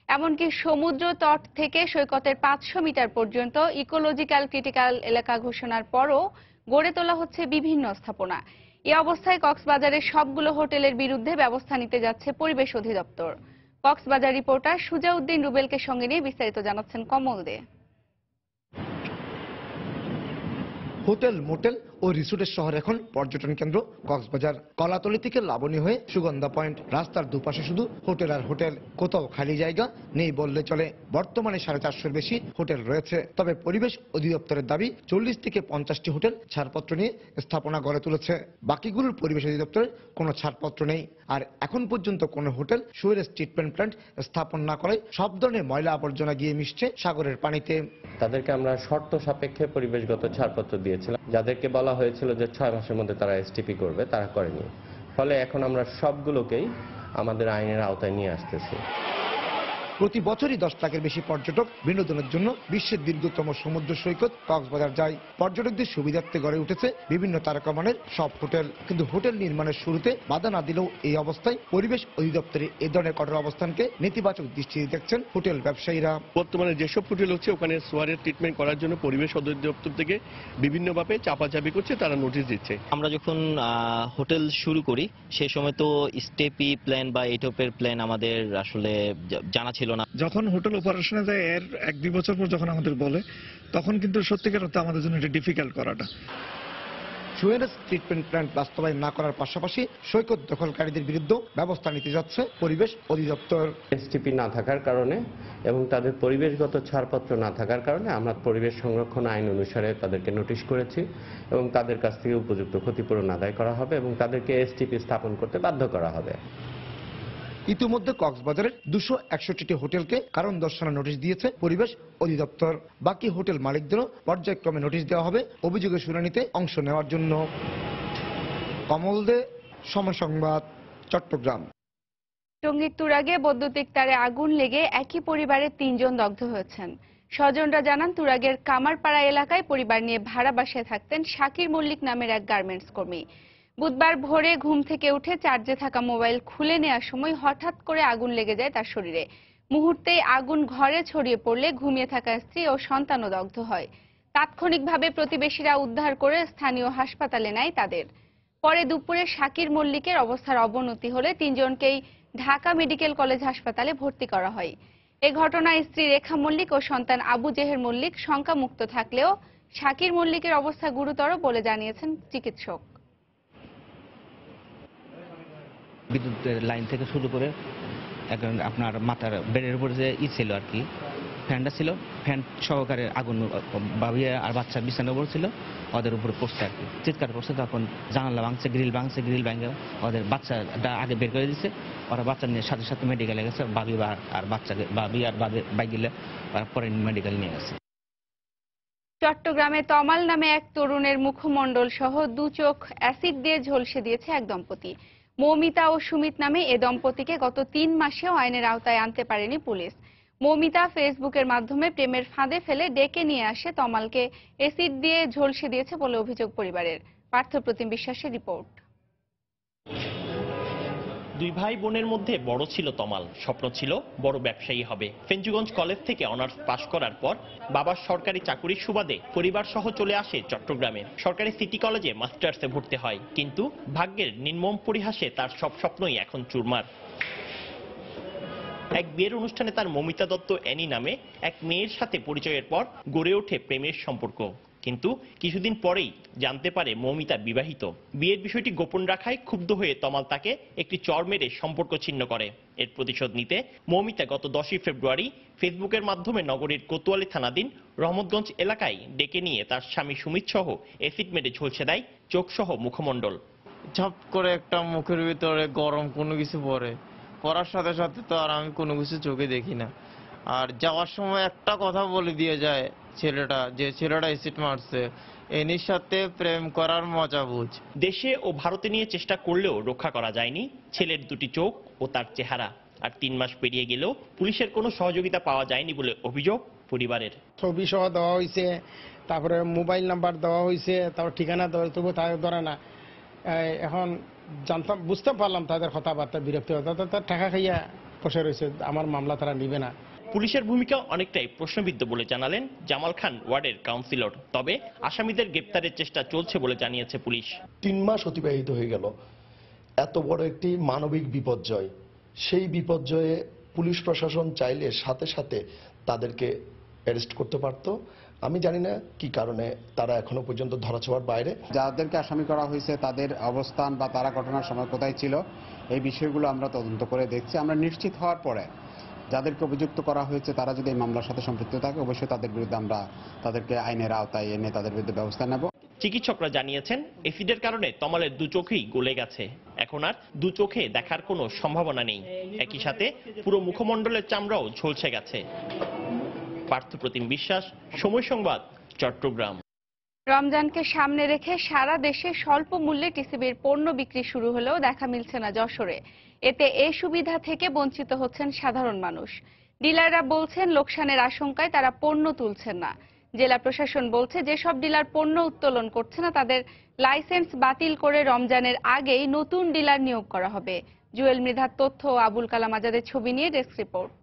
এমনকি সমুদ্র তট থেকে সৈকতের 500 মিটার পর্যন্ত ইকোলজিক্যাল ক্রিটিক্যাল এলাকা ঘোষণার পরও গড়ে তোলা হচ্ছে বিভিন্ন স্থাপনা। এ অবস্থায় কক্সবাজারের সবগুলো হোটেলের বিরুদ্ধে ব্যবস্থা নিতে যাচ্ছে পরিবেশ অধিদপ্তর। কক্সবাজার রিপোর্টার সুজাউদ্দিন রুবেলকে সঙ্গে নিয়ে বিস্তারিত জানাচ্ছেন কমল দে। হোটেল, মোটেল ও ও রিসোর্টের শহর এখন পর্যটন কেন্দ্র কক্সবাজার। কলাতলি থেকে লাবণী হয়ে সুগন্ধা পয়েন্ট, রাস্তার দুপাশে শুধু হোটেল আর হোটেল, কোথাও খালি জায়গা নেই বললে চলে। বর্তমানে 450-এর বেশি হোটেল রয়েছে। তবে পরিবেশ অধিদপ্তরের দাবি 40 থেকে 50টি হোটেল ছাড়পত্র নিয়ে স্থাপনা গড়ে তুলেছে। বাকিগুলোর পরিবেশ অধিদপ্তরের কোনো ছাড়পত্র নেই। আর এখন পর্যন্ত কোনো হোটেল সুয়েজ ট্রিটমেন্ট প্ল্যান্ট স্থাপন না করে সব ধরনের ময়লা আবর্জনা গিয়ে মিশছে সাগরের পানিতে। তাদেরকে আমরা শর্ত সাপেক্ষে পরিবেশগত ছাড়পত্র দিয়েছিলাম, যাদেরকে বলা হয়েছিল যে 6 মাসের মধ্যে তারা এসটিপি করবে, তারা করেনি। ফলে এখন আমরা সবগুলোকেই আমাদের আইনের আওতায় নিয়ে আসতেছি। প্রতি বছরই 10 লাখের বেশি পর্যটক বিনোদনের জন্য বিশ্বের দীর্ঘতম সমুদ্র সৈকত কক্সবাজার যায়। পর্যটকদের সুবিধার্থে গড়ে উঠেছে বিভিন্ন তারকামানের সব হোটেল। কিন্তু হোটেল নির্মাণের শুরুতে বাধা না দিলেও এই অবস্থায় পরিবেশ অধিদপ্তরের এ ধরনের কঠোর অবস্থানকে নেতিবাচক দৃষ্টিতে দেখছেন হোটেল ব্যবসায়ীরা। বর্তমানে যেসব হোটেল হচ্ছে ওখানে সোয়ারের ট্রিটমেন্ট করার জন্য পরিবেশ অধিদপ্তর থেকে বিভিন্নভাবে চাপাচাপি করছে, তারা নোটিশ দিচ্ছে। আমরা যখন হোটেল শুরু করি সেই সময় তো স্টেপি প্ল্যান বা এইটপের প্ল্যান আমাদের আসলে জানা ছিল না। যখন হোটেল অপারেশনে যায় এর 1-2 বছর পর যখন আমাদের বলে, তখন কিন্তু সত্যিকার অর্থে আমাদের জন্য এটা ডিফিকাল্ট করাটা। সুয়েজ ট্রিটমেন্ট প্ল্যান্ট বাস্তবায়ন না করার পাশাপাশি সৈকত দখলকারীদের বিরুদ্ধে ব্যবস্থা নিতে যাচ্ছে পরিবেশ অধিদপ্তর। এসটিপি না থাকার কারণে এবং তাদের পরিবেশগত ছাড়পত্র না থাকার কারণে আমরা পরিবেশ সংরক্ষণ আইন অনুসারে তাদেরকে নোটিশ করেছি এবং তাদের কাছ থেকে উপযুক্ত ক্ষতিপূরণ আদায় করা হবে এবং তাদেরকে এসটিপি স্থাপন করতে বাধ্য করা হবে। ইতিমধ্যে কক্সবাজারের 261টি হোটেলকে কারণ দর্শানোর নোটিশ দিয়েছে পরিবেশ অধিদপ্তর। বাকি হোটেল মালিকদেরও পর্যায়ক্রমে নোটিশ দেওয়া হবে অভিযোগের শুনানিতে অংশ নেওয়ার জন্য। কমল দে, সময় সংবাদ, চট্টগ্রাম। টঙ্গীর তুরাগে বৈদ্যুতিক তারে আগুন লেগে একই পরিবারের 3 জন দগ্ধ হয়েছেন। স্বজনরা জানান, তুরাগের কামারপাড়া এলাকায় পরিবার নিয়ে ভাড়া বাসায় থাকতেন শাকির মল্লিক নামের এক গার্মেন্টস কর্মী। বুধবার ভোরে ঘুম থেকে উঠে চার্জে থাকা মোবাইল খুলে নেওয়ার সময় হঠাৎ করে আগুন লেগে যায় তার শরীরে। মুহূর্তেই আগুন ঘরে ছড়িয়ে পড়লে ঘুমিয়ে থাকা স্ত্রী ও সন্তানও দগ্ধ হয়। তাৎক্ষণিকভাবে প্রতিবেশীরা উদ্ধার করে স্থানীয় হাসপাতালে নেয় তাদের। পরে দুপুরে শাকির মল্লিকের অবস্থার অবনতি হলে 3 জনকেই ঢাকা মেডিকেল কলেজ হাসপাতালে ভর্তি করা হয়। এ ঘটনায় স্ত্রী রেখা মল্লিক ও সন্তান আবু জেহের মল্লিক শঙ্কামুক্ত থাকলেও শাকির মল্লিকের অবস্থা গুরুতর বলে জানিয়েছেন চিকিৎসক। বিদ্যুতের লাইন থেকে শুরু করে এখন আপনার মাথার বেডের উপরে যে ছিল আর কি, ফ্যানটা ছিল, ফ্যান সহকারে আগুন ভাবি আর বাচ্চা বিছানার উপর ছিল, ওদের উপরে পড়ছে আর কি, চিৎকার করছে। তখন জানালা ভাঙছে, গ্রিল ভাঙে ওদের বাচ্চাটা আগে বের করে দিচ্ছে। ওরা বাচ্চা নিয়ে সাথে সাথে মেডিকেলে গেছে। ভাবি আর বাচ্চাকে ভাবি আর বাইক গেলে পরে মেডিকেল নিয়ে গেছে। চট্টগ্রামে তমাল নামে এক তরুণের মুখমণ্ডল সহ 2 চোখ অ্যাসিড দিয়ে ঝলসে দিয়েছে এক দম্পতি। মৌমিতা ও সুমিত নামে এ দম্পতিকে গত 3 মাসেও আইনের আওতায় আনতে পারেনি পুলিশ। মৌমিতা ফেসবুকের মাধ্যমে প্রেমের ফাঁদে ফেলে ডেকে নিয়ে আসে তমালকে অ্যাসিড দিয়ে ঝলসে দিয়েছে বলে অভিযোগ পরিবারের। পার্থপ্রতিম বিশ্বাসের রিপোর্ট। 2 ভাই বোনের মধ্যে বড় ছিল তমাল। স্বপ্ন ছিল বড় ব্যবসায়ী হবে। ফেঞ্চুগঞ্জ কলেজ থেকে অনার্স পাশ করার পর বাবার সরকারি চাকুরির সুবাদে পরিবার সহ চলে আসে চট্টগ্রামে। সরকারি সিটি কলেজে মাস্টার্সে ভর্তি হয়, কিন্তু ভাগ্যের নির্মম পরিহাসে তার সব স্বপ্নই এখন চুরমার। এক বিয়ের অনুষ্ঠানে তার মৌমিতা দত্ত অ্যানি নামে এক মেয়ের সাথে পরিচয়ের পর গড়ে ওঠে প্রেমের সম্পর্ক। কিন্তু কিছুদিন পরেই জানতে পারে মৌমিতা বিবাহিত। বিয়ের বিষয়টি গোপন রাখায় ক্ষুব্ধ হয়ে তমাল তাকে একটি চড় মেরে সম্পর্ক ছিন্ন করে। এর প্রতিশোধ নিতে মৌমিতা গত 10 ফেব্রুয়ারি ফেসবুকের মাধ্যমে নগরীর কোতোয়ালি থানাধীন রহমতগঞ্জ এলাকায় ডেকে নিয়ে তার স্বামী সুমিত সহ অ্যাসিড মেরে ঝলসে দেয় চোখ সহ মুখমণ্ডল। ঝপ করে একটা মুখের ভিতরে গরম কোনো কিছু পড়ার সাথে সাথে তো আর আমি কোনো কিছু চোখে দেখি না। আর যাওয়ার সময় একটা কথা বলে দিয়ে যায় ছেলেটা, যে ছেলেটা অ্যাসিড মারছে, এনির সাথে প্রেম করার মজা বুঝ। দেশে ও ভারতে নিয়ে চেষ্টা করলেও রক্ষা করা যায়নি ছেলের 2টি চোখ ও তার চেহারা। আর 3 মাস পেরিয়ে গেলেও পুলিশের কোনো সহযোগিতা পাওয়া যায়নি বলে অভিযোগ পরিবারের। ছবি সহ দেওয়া হয়েছে, তারপরে মোবাইল নাম্বার দেওয়া হয়েছে, তারপর ঠিকানা দেওয়া, তবু তাদের ধরে না। এখন বুঝতে পারলাম তাদের কথাবার্তা বিরক্তি হয়, তার টাকা খাইয়া বসে রয়েছে, আমার মামলা তারা নিবে না। পুলিশের ভূমিকা অনেকটাই প্রশ্নবিদ্ধ বলে জানালেন জামাল খান ওয়ার্ডের কাউন্সিলর। তবে আসামিদের গ্রেপ্তারের চেষ্টা চলছে বলে জানিয়েছে পুলিশ। 3 মাস অতিবাহিত হয়ে গেল। এত বড় একটি মানবিক বিপর্যয়, সেই বিপর্যয়ে পুলিশ প্রশাসন চাইলে সাথে সাথে তাদেরকে অ্যারেস্ট করতে পারত। আমি জানি না কি কারণে তারা এখনো পর্যন্ত ধরাছোঁয়ার বাইরে। যাদেরকে আসামি করা হয়েছে তাদের অবস্থান বা তারা ঘটনার সময় কোথায় ছিল এই বিষয়গুলো আমরা তদন্ত করে দেখছি। আমরা নিশ্চিত হওয়ার পরে যাদেরকে অভিযুক্ত করা হয়েছে তারা যদি এই মামলার সাথে সম্পৃক্ত থাকে অবশ্যই তাদের বিরুদ্ধে আমরা তাদেরকে আইনের আওতায় এনে তাদের বিরুদ্ধে ব্যবস্থা নেব। চিকিৎসকরা জানিয়েছেন এসিডের কারণে তমালের দু চোখেই গলে গেছে, এখন আর দু চোখে দেখার কোনো সম্ভাবনা নেই। একই সাথে পুরো মুখমণ্ডলের চামড়াও ঝলসে গেছে। পার্থপ্রতিম বিশ্বাস, সময় সংবাদ, চট্টগ্রাম। রমজানকে সামনে রেখে সারা দেশে স্বল্প মূল্যে টিসিবির পণ্য বিক্রি শুরু হলেও দেখা মিলছে না যশোরে। এতে এই সুবিধা থেকে বঞ্চিত হচ্ছেন সাধারণ মানুষ। ডিলাররা বলছেন লোকসানের আশঙ্কায় তারা পণ্য তুলছেন না। জেলা প্রশাসন বলছে যেসব ডিলার পণ্য উত্তোলন করছে না তাদের লাইসেন্স বাতিল করে রমজানের আগেই নতুন ডিলার নিয়োগ করা হবে। জুয়েল মৃধার তথ্য ও আবুল কালাম আজাদের ছবি নিয়ে ডেস্ক রিপোর্ট।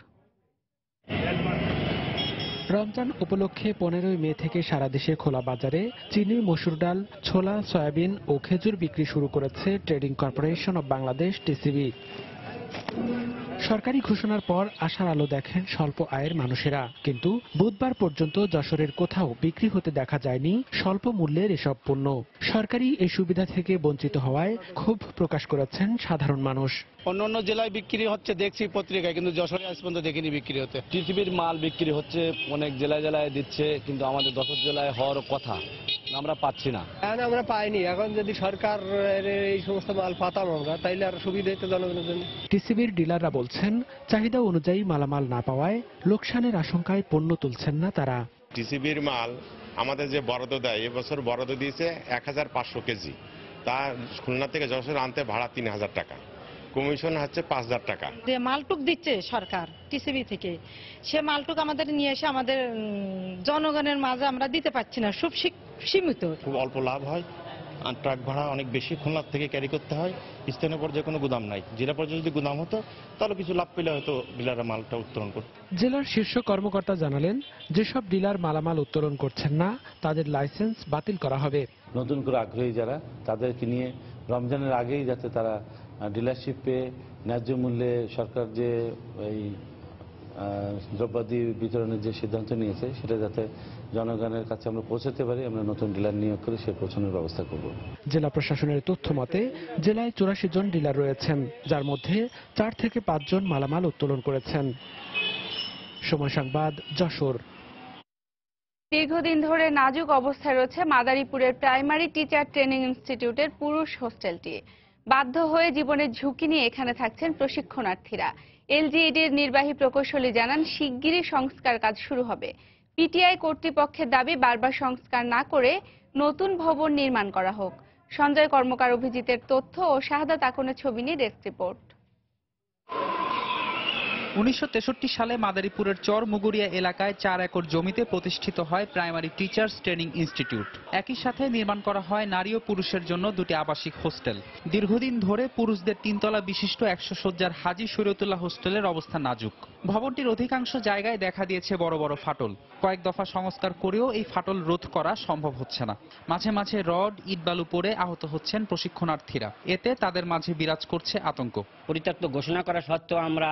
রমজান উপলক্ষে 15 মে থেকে সারা দেশে খোলা বাজারে চিনি, মসুর ডাল, ছোলা, সয়াবিন ও খেজুর বিক্রি শুরু করেছে trading corporation of Bangladesh TCB. সরকারি ঘোষণার পর আশার আলো দেখেন স্বল্প আয়ের মানুষেরা, কিন্তু বুধবার পর্যন্ত যশোরের কোথাও বিক্রি হতে দেখা যায়নি স্বল্প মূল্যের এসব পণ্য। সরকারি এই সুবিধা থেকে বঞ্চিত হওয়ায় ক্ষোভ প্রকাশ করেছেন সাধারণ মানুষ। অন্যান্য জেলায় বিক্রি হচ্ছে দেখছি পত্রিকায়, কিন্তু যশোরে আজ পর্যন্ত দেখিনি বিক্রি হতে। টিসিবির মাল বিক্রি হচ্ছে, অনেক জেলায় জেলায় দিচ্ছে, কিন্তু আমাদের যশোর জেলায় হওয়ার কথা আমরা পাচ্ছি না। আমরা পাইনি। এখন যদি সরকার এই সমস্ত মাল পাতাম আমরা, তাইলে আর সুবিধা হতো জনগণের জন্য। টিসিবির ডিলাররা বলছেন চাহিদা অনুযায়ী মালামাল না পাওয়ায় লোকসানের আশঙ্কায় পণ্য তুলছেন না তারা। টিসিবির মাল আমাদের যে বরাদ্দ দেয়, এবছর বরাদ্দ দিয়েছে 1500 কেজি, তা খুলনা থেকে যশোর আনতে ভাড়া 3000 টাকা, কমিশন হচ্ছে 5000 টাকা। যে মালটুক দিচ্ছে সরকার টিসিবি থেকে, সে মালটুক আমাদের নিয়ে এসে আমাদের জনগণের মাঝে আমরা দিতে পারছি না, খুব সীমিত। খুব অল্প লাভ হয়, আর ট্রাক ভাড়া অনেক বেশি খুলনা থেকে ক্যারি করতে হয়। স্থানীয় পর্যায়ে কোনো গুদাম নাই, জেলা পর্যায়ে যদি গুদাম হতো তাহলে কিছু লাভ পেলে হয়তো ডিলাররা মালটা উত্তোলন করত। জেলার শীর্ষ কর্মকর্তা জানালেন যেসব ডিলার মালামাল উত্তোলন করছেন না তাদের লাইসেন্স বাতিল করা হবে। নতুন করে আগ্রহী যারা তাদেরকে নিয়ে রমজানের আগেই যাতে তারা ডিলারশিপ পেয়ে ন্যায্য মূল্যে সরকার যে এই দ্রব্যাদি বিতরণের যে সিদ্ধান্ত নিয়েছে সেটা যাতে জনগণের কাছে আমরা পৌঁছাতে পারি, আমরা নতুন ডিলার নিয়োগ করে সে পৌঁছানোর ব্যবস্থা করব। জেলা প্রশাসনের তথ্য মতে জেলায় 84 জন ডিলার রয়েছেন, যার মধ্যে 4 থেকে 5 জন মালামাল উত্তোলন করেছেন। সময় সংবাদ, যশোর। দীর্ঘদিন ধরে নাজুক অবস্থায় রয়েছে মাদারীপুরের প্রাইমারি টিচার ট্রেনিং ইনস্টিটিউটের পুরুষ হোস্টেলটি। বাধ্য হয়ে জীবনের ঝুঁকি নিয়ে এখানে থাকছেন প্রশিক্ষণার্থীরা। এলজিইডির নির্বাহী প্রকৌশলী জানান শিগগিরই সংস্কার কাজ শুরু হবে। পিটিআই কর্তৃপক্ষের দাবি বারবার সংস্কার না করে নতুন ভবন নির্মাণ করা হোক। সঞ্জয় কর্মকার অভিজিতের তথ্য ও শাহাদাত আকনের ছবি নিয়ে ডেস্ক রিপোর্ট। 1963 সালে মাদারীপুরের চর মুগুরিয়া এলাকায় 4 একর জমিতে প্রতিষ্ঠিত হয় প্রাইমারি টিচার্স ট্রেনিং ইনস্টিটিউট। একই সাথে নির্মাণ করা হয় নারী ও পুরুষের জন্য 2টি আবাসিক হোস্টেল। দীর্ঘদিন ধরে পুরুষদের 3 তলা বিশিষ্ট 100 শয্যার হাজী শরীয়তুল্লাহ হোস্টেলের অবস্থা নাজুক। ভবনটির অধিকাংশ জায়গায় দেখা দিয়েছে বড় বড় ফাটল। কয়েক দফা সংস্কার করেও এই ফাটল রোধ করা সম্ভব হচ্ছে না। মাঝে মাঝে রড, ইট বালু পড়ে আহত হচ্ছেন প্রশিক্ষণার্থীরা। এতে তাদের মাঝে বিরাজ করছে আতঙ্ক। পরিত্যক্ত ঘোষণা করা সত্ত্বেও আমরা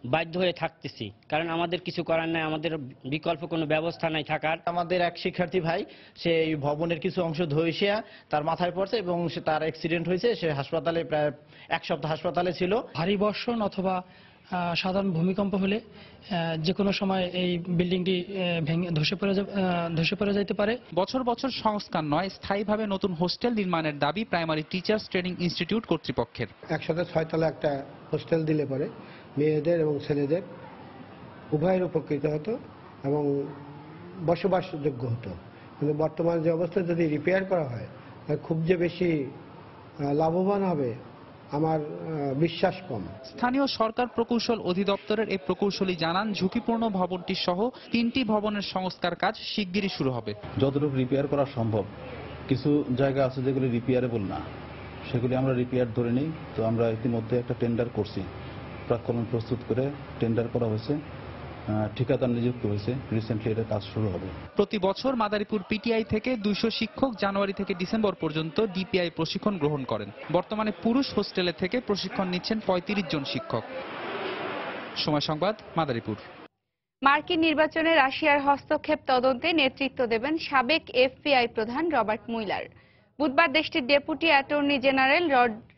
বাধ্য হয়ে থাকতেছি, কারণ আমাদের কিছু করার নাই, আমাদের বিকল্প কোনো ব্যবস্থা নাই থাকার। আমাদের এক শিক্ষার্থী ভাই, সে এই ভবনের কিছু অংশ ধসিয়া তার মাথায় পড়ছে এবং সে তার অ্যাক্সিডেন্ট হয়েছে। সে হাসপাতালে প্রায় 1 সপ্তাহ হাসপাতালে ছিল। ভারী বর্ষণ অথবা সাধারণ ভূমিকম্প হলে যে কোনো সময় এই বিল্ডিংটি ভেঙে ধসে পড়ে যেতে পারে। বছর বছর সংস্কার নয়, স্থায়ীভাবে নতুন হোস্টেল নির্মাণের দাবি প্রাইমারি টিচার্স ট্রেনিং ইনস্টিটিউট কর্তৃপক্ষের। 106 তলা একটা হোস্টেল দিলে পরে মেয়েদের এবং ছেলেদের উভয়ের উপকৃত হতো এবং বসবাসযোগ্য হতো। কিন্তু বর্তমান যে অবস্থা যদি রিপেয়ার করা হয় খুব যে বেশি লাভবান হবে আমার বিশ্বাস কম। স্থানীয় সরকার প্রকৌশল অধিদপ্তরের এই প্রকৌশলী জানান ঝুঁকিপূর্ণ ভবনটি সহ 3টি ভবনের সংস্কার কাজ শিগগিরই শুরু হবে। যতটুকু রিপেয়ার করা সম্ভব, কিছু জায়গা আছে যেগুলি রিপেয়ারেবল না, সেগুলি আমরা রিপেয়ার ধরে নিই। তো আমরা ইতিমধ্যে একটা টেন্ডার করছি, প্রাক্কলন প্রস্তুত করে টেন্ডার করা হয়েছে, ঠিকাদার নিযুক্ত হয়েছে, রিসেন্টলি এটা কাজ শুরু হবে। প্রতি বছর মাদারীপুর পিটিআই থেকে 200 শিক্ষক জানুয়ারি থেকে ডিসেম্বর পর্যন্ত ডিপিআই প্রশিক্ষণ গ্রহণ করেন। বর্তমানে পুরুষ হোস্টেলে থেকে প্রশিক্ষণ নিচ্ছেন 35 জন শিক্ষক। সময় সংবাদ, মাদারীপুর। মার্কিন নির্বাচনে রাশিয়ার হস্তক্ষেপ তদন্তে নেতৃত্ব দেবেন সাবেক এফবিআই প্রধান রবার্ট মুইলার। বুধবার দেশটির deputy attorney general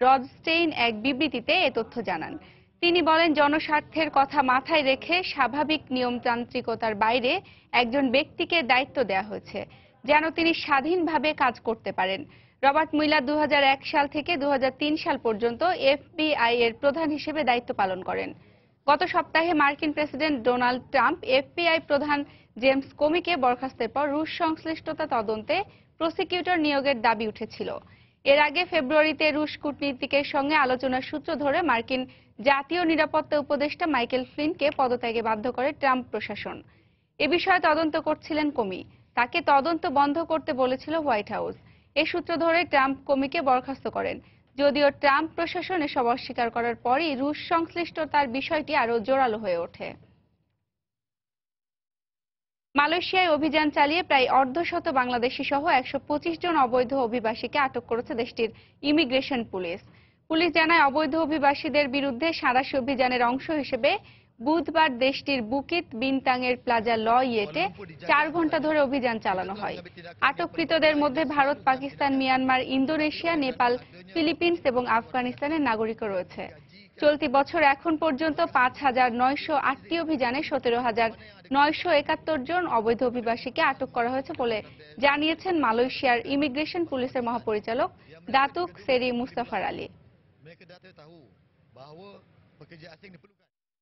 Rod Stein এক বিবৃতিতে এ তথ্য জানান। তিনি বলেন, জনস্বার্থের কথা মাথায় রেখে স্বাভাবিক নিয়মতান্ত্রিকতার বাইরে একজন ব্যক্তিকে দায়িত্ব দেওয়া হয়েছে, যেন তিনি স্বাধীনভাবে কাজ করতে পারেন। রবার্ট মুইলার 2001 সাল থেকে 2003 সাল পর্যন্ত এফবিআই এর প্রধান হিসেবে দায়িত্ব পালন করেন। গত সপ্তাহে মার্কিন প্রেসিডেন্ট ডোনাল্ড ট্রাম্প এফবিআই প্রধান জেমস কোমিকে বরখাস্তের পর রুশ সংশ্লিষ্টতা তদন্তে প্রসিকিউটর নিয়োগের দাবি উঠেছিল। এর আগে ফেব্রুয়ারিতে রুশ কূটনীতিকের সঙ্গে আলোচনার সূত্র ধরে মার্কিন জাতীয় নিরাপত্তা উপদেষ্টা মাইকেল ফ্লিনকে পদত্যাগে বাধ্য করে ট্রাম্প প্রশাসন। এ বিষয়ে তদন্ত করছিলেন কোমি। তাকে তদন্ত বন্ধ করতে বলেছিল হোয়াইট হাউস। এ সূত্র ধরে ট্রাম্প কোমিকে বরখাস্ত করেন। যদিও ট্রাম্প প্রশাসন এসব অস্বীকার করার পরই রুশ সংশ্লিষ্টতার বিষয়টি আরও জোরালো হয়ে ওঠে। মালয়েশিয়ায় অভিযান চালিয়ে প্রায় অর্ধশত বাংলাদেশি সহ 125 জন অবৈধ অভিবাসীকে আটক করেছে দেশটির ইমিগ্রেশন পুলিশ। পুলিশ জানায়, অবৈধ অভিবাসীদের বিরুদ্ধে সাঁড়াশি অভিযানের অংশ হিসেবে বুধবার দেশটির বুকিত বিনতাংয়ের প্লাজা ল ইয়েটে 4 ঘন্টা ধরে অভিযান চালানো হয়। আটককৃতদের মধ্যে Bharat, Pakistan, Myanmar, Indonesia, Nepal, Philippines এবং আফগানিস্তানের নাগরিকও রয়েছে। চলতি বছর এখন পর্যন্ত 5,908টি অভিযানে 17,971 জন অবৈধ অভিবাসীকে আটক করা হয়েছে বলে জানিয়েছেন মালয়েশিয়ার ইমিগ্রেশন পুলিশের মহাপরিচালক দাতুক সেরি মুস্তাফার আলী।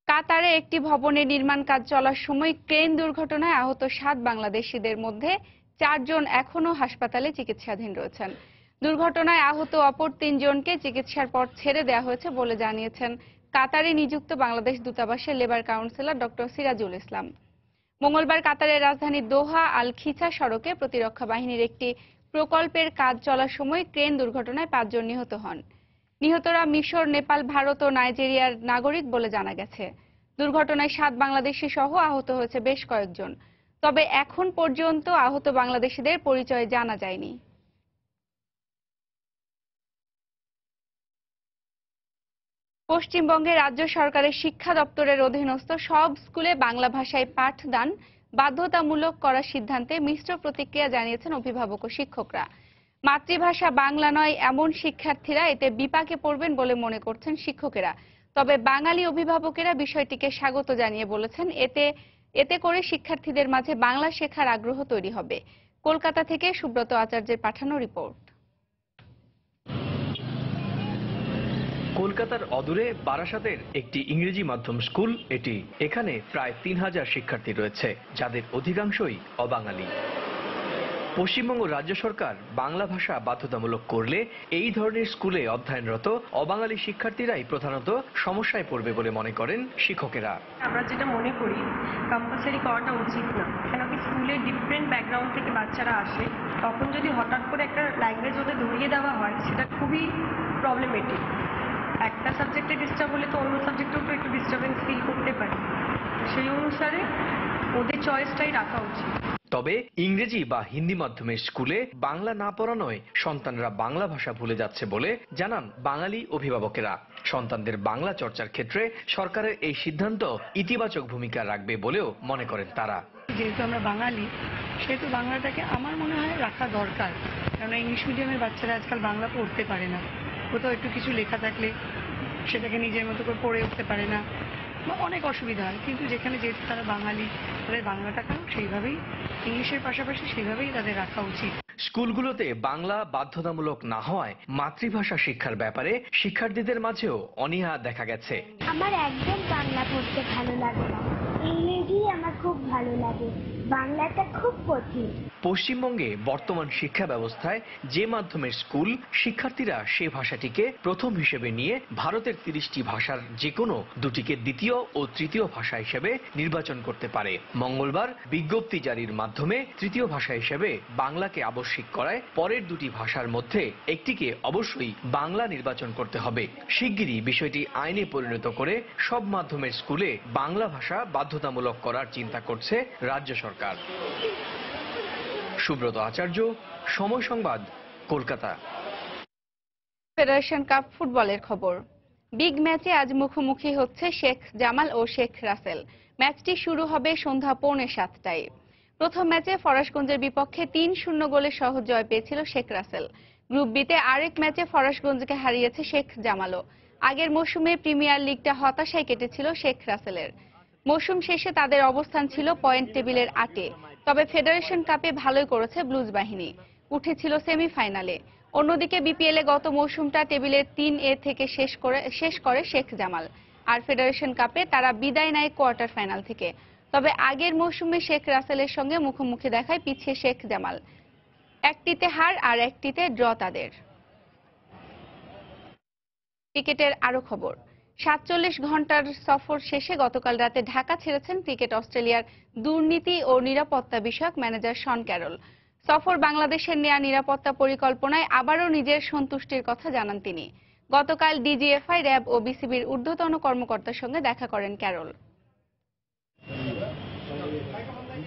কাতারে একটি ভবনের নির্মাণ কাজ চলার সময় ক্রেন দুর্ঘটনায় আহত 7 বাংলাদেশিদের মধ্যে 4 জন এখনও হাসপাতালে চিকিৎসাধীন রয়েছেন। দুর্ঘটনায় আহত অপর 3 জনকে চিকিৎসার পর ছেড়ে দেওয়া হয়েছে বলে জানিয়েছেন কাতারে নিযুক্ত বাংলাদেশ দূতাবাসের labour councillor doctor Sirajul Islam. মঙ্গলবার কাতারের রাজধানী দোহা আল খিচা সড়কে প্রতিরক্ষা বাহিনীর একটি প্রকল্পের কাজ চলার সময় ক্রেন দুর্ঘটনায় 5 জন নিহত হন। নিহতরা মিশর, নেপাল, ভারত ও নাইজেরিয়ার নাগরিক বলে জানা গেছে। দুর্ঘটনায় 7 বাংলাদেশি সহ আহত হয়েছে বেশ কয়েকজন। তবে এখন পর্যন্ত আহত বাংলাদেশিদের পরিচয় জানা যায়নি। পশ্চিমবঙ্গে রাজ্য সরকারের শিক্ষা দপ্তরের অধীনস্থ সব স্কুলে বাংলা ভাষায় পাঠদান বাধ্যতামূলক করার সিদ্ধান্তে মিশ্র প্রতিক্রিয়া জানিয়েছেন অভিভাবক ও শিক্ষকরা। মাতৃভাষা বাংলা নয় এমন শিক্ষার্থীরা এতে বিপাকে পড়বেন বলে মনে করছেন শিক্ষকেরা। তবে বাঙালি অভিভাবকেরা বিষয়টিকে স্বাগত জানিয়ে বলেছেন, এতে করে শিক্ষার্থীদের মাঝে বাংলা শেখার আগ্রহ তৈরি হবে। কলকাতা থেকে সুব্রত আচার্যের পাঠানো রিপোর্ট। কলকাতার অদূরে বারাসাতের একটি ইংরেজি মাধ্যম স্কুল এটি। এখানে প্রায় 3000 শিক্ষার্থী রয়েছে, যাদের অধিকাংশই অবাঙালি। পশ্চিমবঙ্গ রাজ্য সরকার বাংলা ভাষা বাধ্যতামূলক করলে এই ধরনের স্কুলে অধ্যয়নরত অবাঙালি শিক্ষার্থীরাই প্রধানত সমস্যায় পড়বে বলে মনে করেন শিক্ষকেরা। আমরা যেটা মনে করি কম্পালসারি করাটা উচিত না, কেন কি স্কুলে ডিফারেন্ট ব্যাকগ্রাউন্ড থেকে বাচ্চারা আসে, তখন যদি হঠাৎ করে একটা ল্যাঙ্গুয়েজ ওদের ধরিয়ে দেওয়া হয় সেটা খুবই প্রবলেমেটিক। একটা সাবজেক্টে ডিস্টার্ব হলে তো অন্য সাবজেক্টেও তো একটু ডিস্টার্বেন্স ফিল করতে পারি, সেই অনুসারে ওদের চয়েসটাই রাখা উচিত। তবে ইংরেজি বা হিন্দি মাধ্যমের স্কুলে বাংলা না পড়ানোয় সন্তানরা বাংলা ভাষা ভুলে যাচ্ছে বলে জানান বাঙালি অভিভাবকেরা। সন্তানদের বাংলা চর্চার ক্ষেত্রে সরকারের এই সিদ্ধান্ত ইতিবাচক ভূমিকা রাখবে বলেও মনে করেন তারা। যেহেতু আমরা বাঙালি, সেহেতু বাংলাটাকে আমার মনে হয় রাখা দরকার, কারণ ইংলিশ মিডিয়ামের বাচ্চারা আজকাল বাংলা পড়তে পারে না। কোথাও একটু কিছু লেখা থাকলে সেটাকে নিজের মতো করে পড়ে উঠতে পারে না, অনেক অসুবিধা হয়। কিন্তু যেখানে যেহেতু তারা বাঙালি, তাদের বাংলাটাকেও সেইভাবেই ইংলিশের পাশাপাশি সেইভাবেই তাদের রাখা উচিত। স্কুলগুলোতে বাংলা বাধ্যতামূলক না হওয়ায় মাতৃভাষা শিক্ষার ব্যাপারে শিক্ষার্থীদের মাঝেও অনীহা দেখা গেছে। আমার একদম বাংলা পড়তে ভালো লাগে না, ইংরেজি আমার খুব ভালো লাগে, বাংলাটা খুব কঠিন। পশ্চিমবঙ্গে বর্তমান শিক্ষা ব্যবস্থায় যে মাধ্যমের স্কুল, শিক্ষার্থীরা সে ভাষাটিকে প্রথম হিসেবে নিয়ে ভারতের 30টি ভাষার যে কোনো দুটিকে দ্বিতীয় ও তৃতীয় ভাষা হিসেবে নির্বাচন করতে পারে। মঙ্গলবার বিজ্ঞপ্তি জারির মাধ্যমে তৃতীয় ভাষা হিসেবে বাংলাকে আবশ্যিক করায় পরের দুটি ভাষার মধ্যে একটিকে অবশ্যই বাংলা নির্বাচন করতে হবে। শিগগিরই বিষয়টি আইনে পরিণত করে সব মাধ্যমের স্কুলে বাংলা ভাষা বাধ্যতামূলক করার চিন্তা করছে রাজ্য সরকার। সুব্রত আচার্য, সময় সংবাদ, কলকাতা। ফেডারেশন কাপ ফুটবলের খবর। বিগ ম্যাচে আজ মুখোমুখি হচ্ছে শেখ জামাল ও শেখ রাসেল। ম্যাচটি শুরু হবে সন্ধ্যা 6:45টায়। প্রথম ম্যাচে ফরাশগঞ্জের বিপক্ষে 3-0 গোলে সহজ জয় পেয়েছিল শেখ রাসেল। গ্রুপ বিতে আরেক ম্যাচে ফরাশগঞ্জকে হারিয়েছে শেখ জামালও। আগের মৌসুমে প্রিমিয়ার লিগটা হতাশায় কেটেছিল শেখ রাসেলের। মৌসুম শেষে তাদের অবস্থান ছিল পয়েন্ট টেবিলের 8-এ। তবে ফেডারেশন কাপে ভালোই করেছে ব্লুজ বাহিনী, উঠেছিল সেমিফাইনালে। অন্যদিকে বিপিএলে গত মৌসুমটা টেবিলের 3-এ থেকে শেষ করে শেখ জামাল। আর ফেডারেশন কাপে তারা বিদায় নেয় কোয়ার্টার ফাইনাল থেকে। তবে আগের মৌসুমে শেখ রাসেলের সঙ্গে মুখোমুখি দেখায় পিছিয়ে শেখ জামাল। একটিতে হার আর একটিতে ড্র তাদের। ক্রিকেটের আরো খবর। 47 ঘন্টার সফর শেষে গতকাল রাতে ঢাকা ছেড়েছেন ক্রিকেট অস্ট্রেলিয়ার দুর্নীতি ও নিরাপত্তা বিষয়ক ম্যানেজার শন ক্যারল। সফর বাংলাদেশের নেয়া নিরাপত্তা পরিকল্পনায় আবারও নিজের সন্তুষ্টির কথা জানান তিনি। গতকাল ডিজিএফআই, র্যাব ও বিসিবির ঊর্ধ্বতন কর্মকর্তার সঙ্গে দেখা করেন ক্যারল।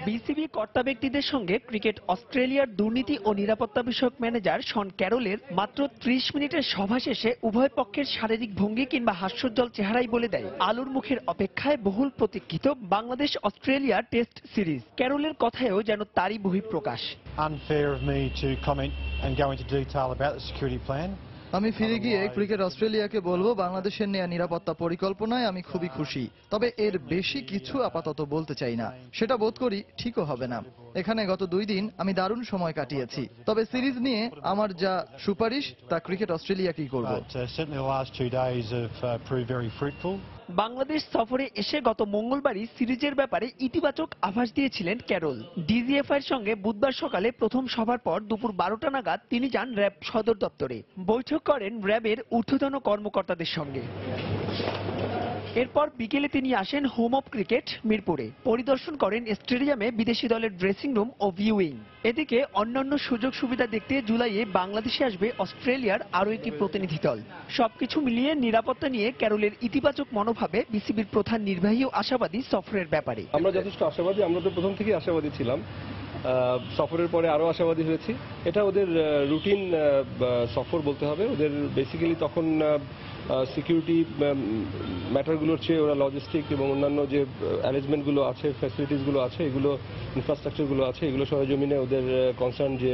বিসিবি কর্তা ব্যক্তিদের সঙ্গে ক্রিকেট অস্ট্রেলিয়ার দুর্নীতি ও নিরাপত্তা বিষয়ক ম্যানেজার শন ক্যারলের মাত্র 30 মিনিটের সভা শেষে উভয় পক্ষের শারীরিক ভঙ্গি কিংবা হাস্যোজ্জ্বল চেহারাই বলে দেয় আলোর মুখের অপেক্ষায় বহুল প্রতীক্ষিত বাংলাদেশ অস্ট্রেলিয়া টেস্ট সিরিজ। ক্যারলের কথায়ও যেন তারই বহিঃপ্রকাশ। Unfair of me to comment and go into detail about the security plan. আমি ফিরে গিয়ে ক্রিকেট অস্ট্রেলিয়াকে বলবো বাংলাদেশের নেয়া নিরাপত্তা পরিকল্পনায় আমি খুবই খুশি। তবে এর বেশি কিছু আপাতত বলতে চাই না, সেটা বোধ করি ঠিকও হবে না। এখানে গত 2 দিন আমি দারুণ সময় কাটিয়েছি। তবে সিরিজ নিয়ে আমার যা সুপারিশ তা ক্রিকেট অস্ট্রেলিয়াকেই করব। Certainly the last 2 days have proved very fruitful. Bangladesh সফরে এসে গত মঙ্গলবারই সিরিজের ব্যাপারে ইতিবাচক আভাস দিয়েছিলেন ক্যারল। ডিজিএফআইয়ের সঙ্গে বুধবার সকালে প্রথম সভার পর দুপুর 12টা নাগাদ তিনি যান র্যাব সদর দপ্তরে, বৈঠক করেন র্যাবের ঊর্ধ্বতন কর্মকর্তাদের সঙ্গে। এরপর বিকেলে তিনি আসেন হোম অফ ক্রিকেট মিরপুরে, পরিদর্শন করেন স্টেডিয়ামে বিদেশি দলের ড্রেসিং রুম ও ভিউইং। এদিকে অন্যান্য সুযোগ সুবিধা দেখতে জুলাইয়ে বাংলাদেশে আসবে অস্ট্রেলিয়ার আরও একটি প্রতিনিধি দল। সবকিছু মিলিয়ে নিরাপত্তা নিয়ে ক্যারলের ইতিবাচক মনোভাবে বিসিবির প্রধান নির্বাহীও আশাবাদী সফরের ব্যাপারে। আমরা যথেষ্ট আশাবাদী, আমরা তো প্রথম থেকেই আশাবাদী ছিলাম, সফরের পরে আরও আশাবাদী হয়েছি। এটা ওদের রুটিন সফর বলতে হবে। ওদের বেসিক্যালি তখন সিকিউরিটি ম্যাটারগুলোর চেয়ে ওরা লজিস্টিক এবং অন্যান্য যে অ্যারেঞ্জমেন্টগুলো আছে, ফ্যাসিলিটিসগুলো আছে, এগুলো ইনফ্রাস্ট্রাকচারগুলো আছে, এগুলো সরেজমিনে ওদের কনসার্ন যে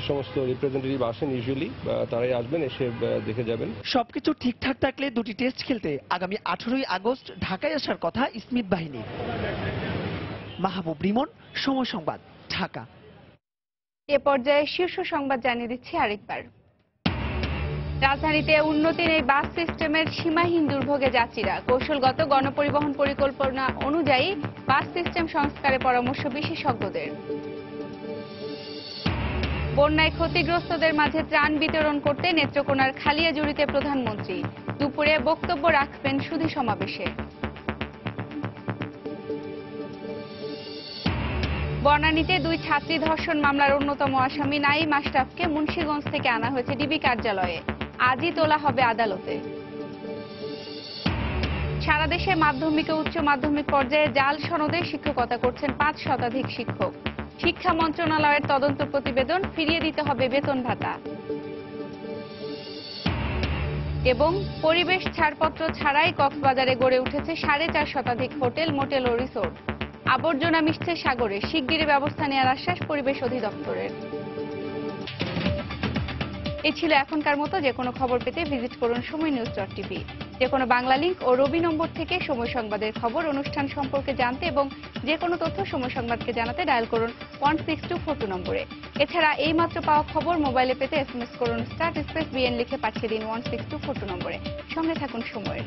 সমস্ত রিপ্রেজেন্টেটিভ আসেন ইউজুয়ালি তারাই আসবেন, এসে দেখে যাবেন। সবকিছু ঠিকঠাক থাকলে দুটি টেস্ট খেলতে আগামী 18ই আগস্ট ঢাকায় আসার কথা স্মিথ বাহিনী। মাহবুব রিমন, সময় সংবাদ, ঢাকা। এ পর্যায়ে শীর্ষ সংবাদ জানিয়ে দিচ্ছি আরেকবার। রাজধানীতে উন্নতি নেই বাস সিস্টেমের, সীমাহীন দুর্ভোগে যাত্রীরা। কৌশলগত গণপরিবহন পরিকল্পনা অনুযায়ী বাস সিস্টেম সংস্কারের পরামর্শ বিশেষজ্ঞদের। বন্যায় ক্ষতিগ্রস্তদের মাঝে ত্রাণ বিতরণ করতে নেত্রকোনার খালিয়াজুড়িতে প্রধানমন্ত্রী। দুপুরে বক্তব্য রাখবেন সুধী সমাবেশে। বনানীতে 2 ছাত্রী ধর্ষণ মামলার অন্যতম আসামি নাঈম আশরাফকে মুন্সিগঞ্জ থেকে আনা হয়েছে ডিবি কার্যালয়ে। আজই তোলা হবে আদালতে। সারা দেশে মাধ্যমিক ও উচ্চ মাধ্যমিক পর্যায়ে জাল সনদে শিক্ষকতা করছেন 5 শতাধিক শিক্ষক। শিক্ষা মন্ত্রণালয়ের তদন্ত প্রতিবেদন, ফিরিয়ে দিতে হবে বেতন ভাতা। এবং পরিবেশ ছাড়পত্র ছাড়াই কক্সবাজারে গড়ে উঠেছে 4.5 শতাধিক হোটেল, মোটেল ও রিসোর্ট। আবর্জনা মিশছে সাগরে, শিগগিরই ব্যবস্থা নেওয়ার আশ্বাস পরিবেশ অধিদপ্তরের। এই ছিল এখনকার মতো। যে কোনো খবর পেতে ভিজিট করুন সময়নিউজ.tv। যে কোনো বাংলা লিংক ও রবি নম্বর থেকে সময় সংবাদের খবর, অনুষ্ঠান সম্পর্কে জানতে এবং যে কোনো তথ্য সময় সংবাদকে জানাতে ডায়াল করুন 16242 নম্বরে। এছাড়া এই মাত্র পাওয়া খবর মোবাইলে পেতে SMS করুন *BN লিখে পাঠিয়ে দিন 16242 নম্বরে। সঙ্গে থাকুন সময়ের।